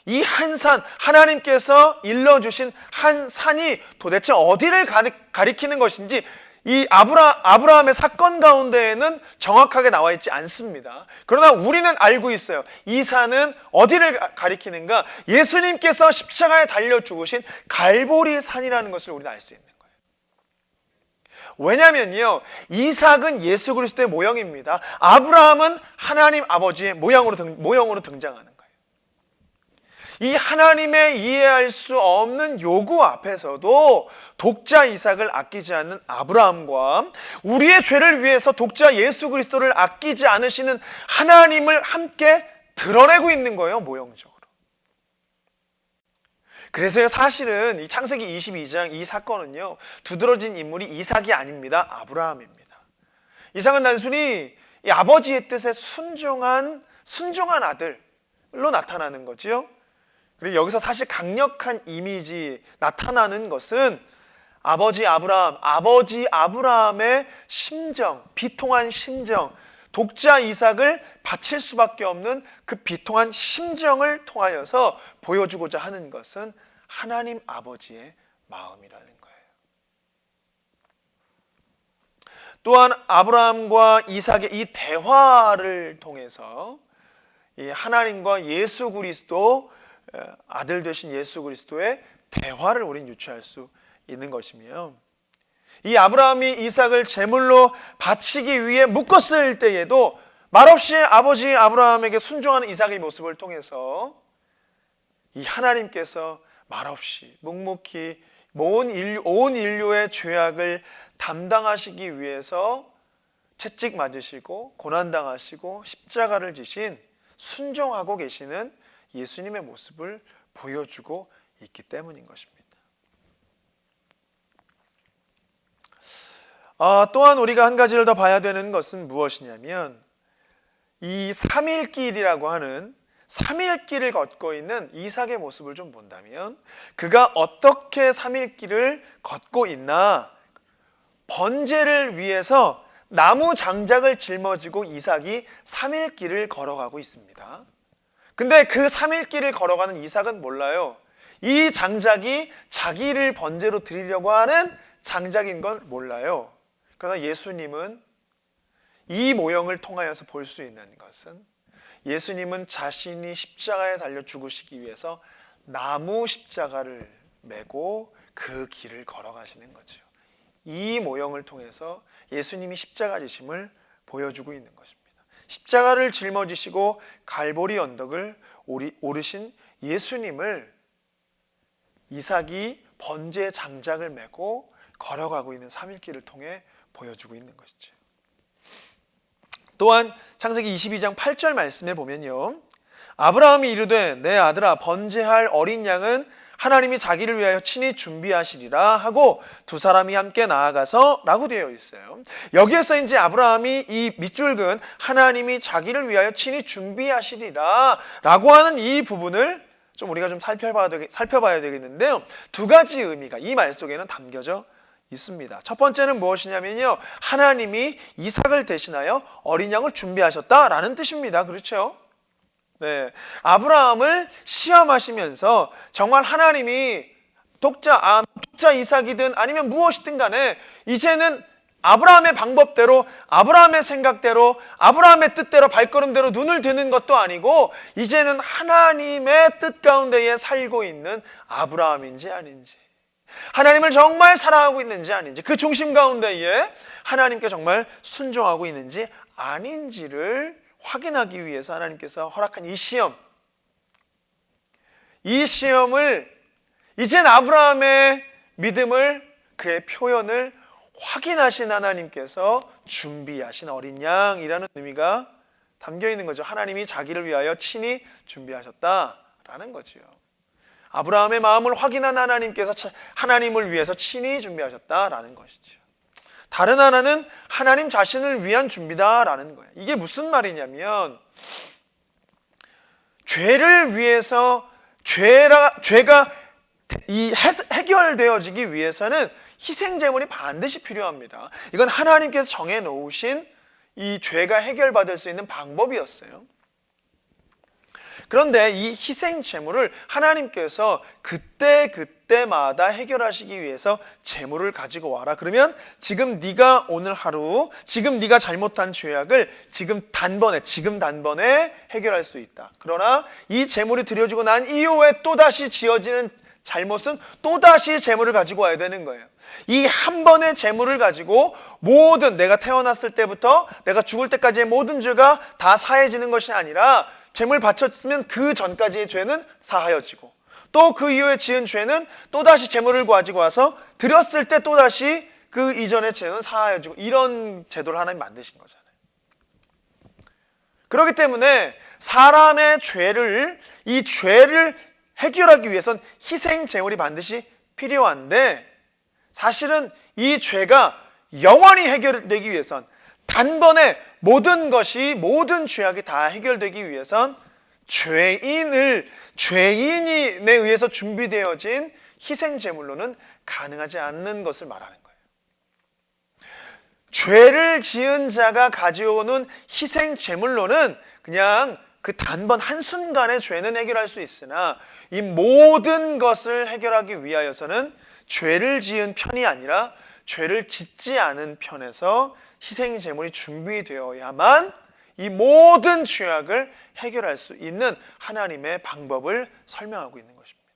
이 한 산, 하나님께서 일러주신 한 산이 도대체 어디를 가리키는 것인지 이 아브라함의 사건 가운데에는 정확하게 나와 있지 않습니다. 그러나 우리는 알고 있어요. 이 산은 어디를 가리키는가? 예수님께서 십자가에 달려 죽으신 갈보리 산이라는 것을 우리는 알 수 있는 거예요. 왜냐면요, 이삭은 예수 그리스도의 모형입니다. 아브라함은 하나님 아버지의 모형으로 등장하는 거예요. 이 하나님의 이해할 수 없는 요구 앞에서도 독자 이삭을 아끼지 않는 아브라함과 우리의 죄를 위해서 독자 예수 그리스도를 아끼지 않으시는 하나님을 함께 드러내고 있는 거예요, 모형적으로. 그래서 사실은 이 창세기 22장 이 사건은요, 두드러진 인물이 이삭이 아닙니다. 아브라함입니다. 이삭은 단순히 이 아버지의 뜻에 순종한 아들로 나타나는 거지요. 그리고 여기서 사실 강력한 이미지 나타나는 것은 아버지 아브라함의 심정, 비통한 심정, 독자 이삭을 바칠 수밖에 없는 그 비통한 심정을 통하여서 보여주고자 하는 것은 하나님 아버지의 마음이라는 거예요. 또한 아브라함과 이삭의 이 대화를 통해서 이 하나님과 예수 그리스도, 아들 되신 예수 그리스도의 대화를 우리는 유추할 수 있는 것이며, 이 아브라함이 이삭을 제물로 바치기 위해 묶었을 때에도 말없이 아버지 아브라함에게 순종하는 이삭의 모습을 통해서 이 하나님께서 말없이 묵묵히 온 인류의 죄악을 담당하시기 위해서 채찍 맞으시고 고난당하시고 십자가를 지신 순종하고 계시는 예수님의 모습을 보여주고 있기 때문인 것입니다. 또한 우리가 한 가지를 더 봐야 되는 것은 무엇이냐면, 이 3일길이라고 하는 3일길을 걷고 있는 이삭의 모습을 좀 본다면, 그가 어떻게 3일길을 걷고 있나, 번제를 위해서 나무 장작을 짊어지고 이삭이 3일길을 걸어가고 있습니다. 근데 그 3일길을 걸어가는 이삭은 몰라요. 이 장작이 자기를 번제로 드리려고 하는 장작인 걸 몰라요. 그러나 예수님은 이 모형을 통하여서 볼 수 있는 것은, 예수님은 자신이 십자가에 달려 죽으시기 위해서 나무 십자가를 메고 그 길을 걸어가시는 거죠. 이 모형을 통해서 예수님이 십자가 지심을 보여주고 있는 것입니다. 십자가를 짊어지시고 갈보리 언덕을 오르신 예수님을 이삭이 번제 장작을 메고 걸어가고 있는 3일길을 통해 보여주고 있는 것이죠. 또한 창세기 22장 8절 말씀에 보면요, 아브라함이 이르되 내 아들아 번제할 어린 양은 하나님이 자기를 위하여 친히 준비하시리라 하고 두 사람이 함께 나아가서 라고 되어 있어요. 여기에서 이제 아브라함이 이 밑줄 그은 하나님이 자기를 위하여 친히 준비하시리라 라고 하는 이 부분을 좀 우리가 좀 살펴봐야 되겠는데요. 두 가지 의미가 이 말 속에는 담겨져 있습니다. 첫 번째는 무엇이냐면요, 하나님이 이삭을 대신하여 어린 양을 준비하셨다라는 뜻입니다. 그렇죠? 네, 아브라함을 시험하시면서 정말 하나님이 독자 이삭이든 아니면 무엇이든 간에 이제는 아브라함의 방법대로, 아브라함의 생각대로, 아브라함의 뜻대로, 발걸음대로 눈을 드는 것도 아니고 이제는 하나님의 뜻 가운데에 살고 있는 아브라함인지 아닌지, 하나님을 정말 사랑하고 있는지 아닌지, 그 중심 가운데에 하나님께 정말 순종하고 있는지 아닌지를 확인하기 위해서 하나님께서 허락한 이 시험을 이젠 아브라함의 믿음을, 그의 표현을 확인하신 하나님께서 준비하신 어린 양이라는 의미가 담겨 있는 거죠. 하나님이 자기를 위하여 친히 준비하셨다라는 거지요. 아브라함의 마음을 확인한 하나님께서 하나님을 위해서 친히 준비하셨다라는 것이죠. 다른 하나는 하나님 자신을 위한 준비다라는 거예요. 이게 무슨 말이냐면, 죄를 위해서 죄가 해결되어지기 위해서는 희생제물이 반드시 필요합니다. 이건 하나님께서 정해놓으신 이 죄가 해결받을 수 있는 방법이었어요. 그런데 이 희생제물을 하나님께서 그때마다 해결하시기 위해서 제물을 가지고 와라. 그러면 지금 네가 오늘 하루, 지금 네가 잘못한 죄악을 지금 단번에 해결할 수 있다. 그러나 이 제물이 드려지고 난 이후에 또다시 지어지는 잘못은 또다시 제물을 가지고 와야 되는 거예요. 이 한 번의 제물을 가지고 모든, 내가 태어났을 때부터 내가 죽을 때까지의 모든 죄가 다 사해지는 것이 아니라, 제물 바쳤으면 그 전까지의 죄는 사하여지고 또 그 이후에 지은 죄는 또다시 제물을 가지고 와서 드렸을 때 또다시 그 이전의 죄는 사하여지고, 이런 제도를 하나님 만드신 거잖아요. 그렇기 때문에 사람의 이 죄를 해결하기 위해선 희생 제물이 반드시 필요한데, 사실은 이 죄가 영원히 해결되기 위해선, 단번에 모든 죄악이 다 해결되기 위해선 죄인에 의해서 준비되어진 희생 제물로는 가능하지 않는 것을 말하는 거예요. 죄를 지은 자가 가져오는 희생 제물로는 그냥 그 단번 한순간의 죄는 해결할 수 있으나, 이 모든 것을 해결하기 위하여서는 죄를 지은 편이 아니라 죄를 짓지 않은 편에서 희생 제물이 준비되어야만 이 모든 죄악을 해결할 수 있는 하나님의 방법을 설명하고 있는 것입니다.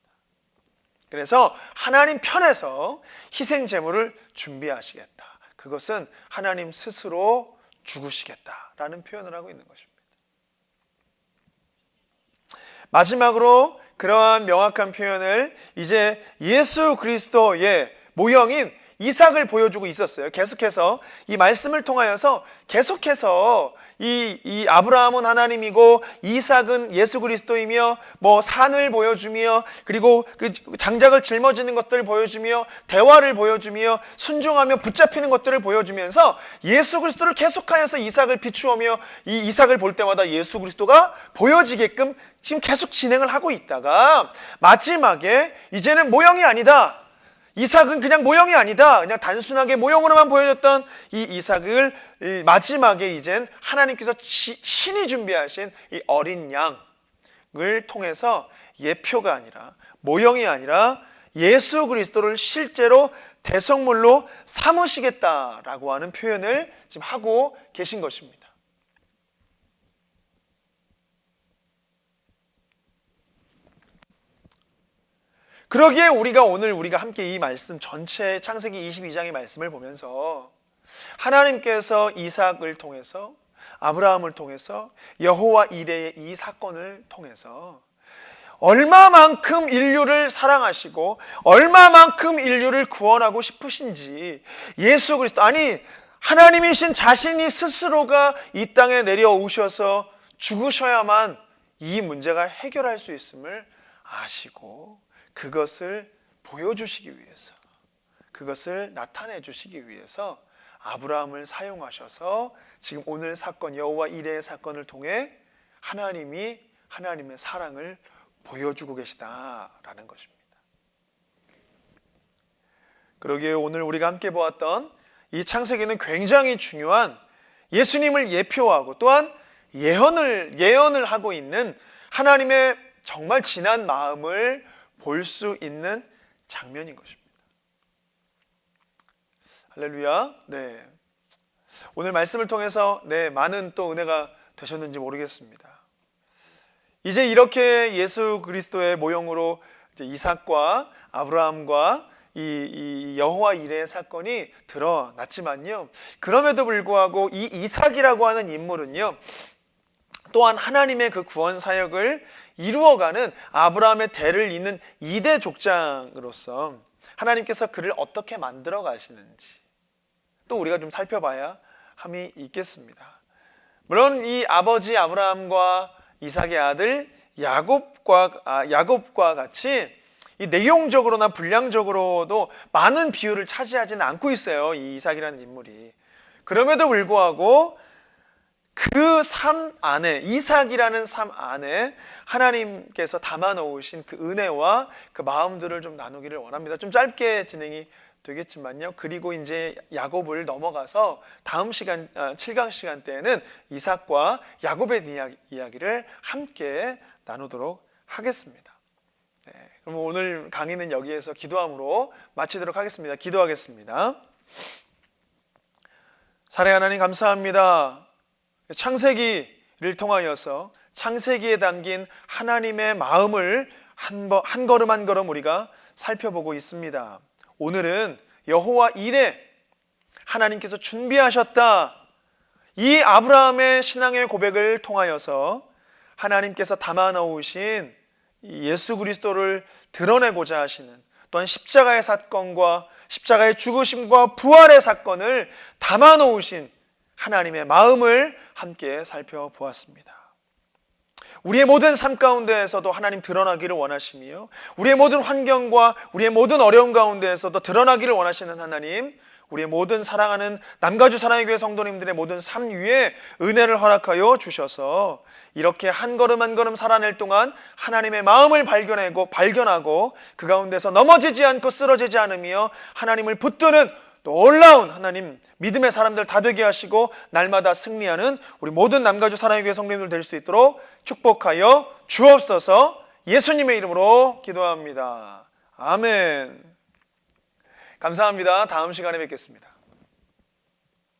그래서 하나님 편에서 희생 제물을 준비하시겠다, 그것은 하나님 스스로 죽으시겠다라는 표현을 하고 있는 것입니다. 마지막으로 그러한 명확한 표현을 이제 예수 그리스도의 모형인 이삭을 보여주고 있었어요. 계속해서 이 말씀을 통하여서 계속해서 이 아브라함은 하나님이고 이삭은 예수 그리스도이며, 뭐 산을 보여주며, 그리고 그 장작을 짊어지는 것들을 보여주며, 대화를 보여주며, 순종하며 붙잡히는 것들을 보여주면서 예수 그리스도를 계속하여서 이삭을 비추어며, 이 이삭을 볼 때마다 예수 그리스도가 보여지게끔 지금 계속 진행을 하고 있다가, 마지막에 이제는 모형이 아니다, 이삭은 그냥 모형이 아니다, 그냥 단순하게 모형으로만 보여줬던 이 이삭을 마지막에 이젠 하나님께서 친히 준비하신 이 어린 양을 통해서 예표가 아니라, 모형이 아니라 예수 그리스도를 실제로 대성물로 삼으시겠다라고 하는 표현을 지금 하고 계신 것입니다. 그러기에 오늘 우리가 함께 이 말씀 전체 창세기 22장의 말씀을 보면서 하나님께서 이삭을 통해서, 아브라함을 통해서, 여호와 이레의 이 사건을 통해서 얼마만큼 인류를 사랑하시고 얼마만큼 인류를 구원하고 싶으신지, 예수 그리스도, 아니 하나님이신 자신이 스스로가 이 땅에 내려오셔서 죽으셔야만 이 문제가 해결할 수 있음을 아시고, 그것을 보여주시기 위해서, 그것을 나타내 주시기 위해서 아브라함을 사용하셔서 지금 오늘 사건, 여호와 이레의 사건을 통해 하나님이 하나님의 사랑을 보여주고 계시다라는 것입니다. 그러기에 오늘 우리가 함께 보았던 이 창세기는 굉장히 중요한 예수님을 예표하고 또한 예언을 하고 있는 하나님의 정말 진한 마음을 볼 수 있는 장면인 것입니다. 할렐루야. 네. 오늘 말씀을 통해서 많은 또 은혜가 되셨는지 모르겠습니다. 이제 이렇게 예수 그리스도의 모형으로 이제 이삭과 아브라함과 이 여호와 이레의 사건이 드러났지만요, 그럼에도 불구하고 이 이삭이라고 하는 인물은요, 또한 하나님의 그 구원 사역을 이루어가는 아브라함의 대를 잇는 2대 족장으로서 하나님께서 그를 어떻게 만들어 가시는지 또 우리가 좀 살펴봐야 함이 있겠습니다. 물론 이 아버지 아브라함과 이삭의 아들 야곱과 같이 이 내용적으로나 분량적으로도 많은 비율을 차지하지는 않고 있어요, 이 이삭이라는 인물이. 그럼에도 불구하고 그 삶 안에, 이삭이라는 삶 안에 하나님께서 담아 놓으신 그 은혜와 그 마음들을 좀 나누기를 원합니다. 좀 짧게 진행이 되겠지만요, 그리고 이제 야곱을 넘어가서 다음 시간 7강 시간 때에는 이삭과 야곱의 이야기를 함께 나누도록 하겠습니다. 네, 그럼 오늘 강의는 여기에서 기도함으로 마치도록 하겠습니다. 기도하겠습니다. 살아의 하나님, 감사합니다. 창세기를 통하여서 창세기에 담긴 하나님의 마음을 한 걸음 한 걸음 우리가 살펴보고 있습니다. 오늘은 여호와 이레, 하나님께서 준비하셨다, 이 아브라함의 신앙의 고백을 통하여서 하나님께서 담아 놓으신 예수 그리스도를 드러내고자 하시는, 또한 십자가의 사건과 십자가의 죽으심과 부활의 사건을 담아 놓으신 하나님의 마음을 함께 살펴보았습니다. 우리의 모든 삶 가운데에서도 하나님 드러나기를 원하시며, 우리의 모든 환경과 우리의 모든 어려움 가운데에서도 드러나기를 원하시는 하나님, 우리의 모든 사랑하는 남가주 사랑의 교회 성도님들의 모든 삶 위에 은혜를 허락하여 주셔서 이렇게 한 걸음 한 걸음 살아낼 동안 하나님의 마음을 발견하고 그 가운데서 넘어지지 않고 쓰러지지 않으며 하나님을 붙드는 놀라운 하나님, 믿음의 사람들 다 되게 하시고 날마다 승리하는 우리 모든 남가주 사랑의 교회 성도님들 될 수 있도록 축복하여 주옵소서. 예수님의 이름으로 기도합니다. 아멘. 감사합니다. 다음 시간에 뵙겠습니다.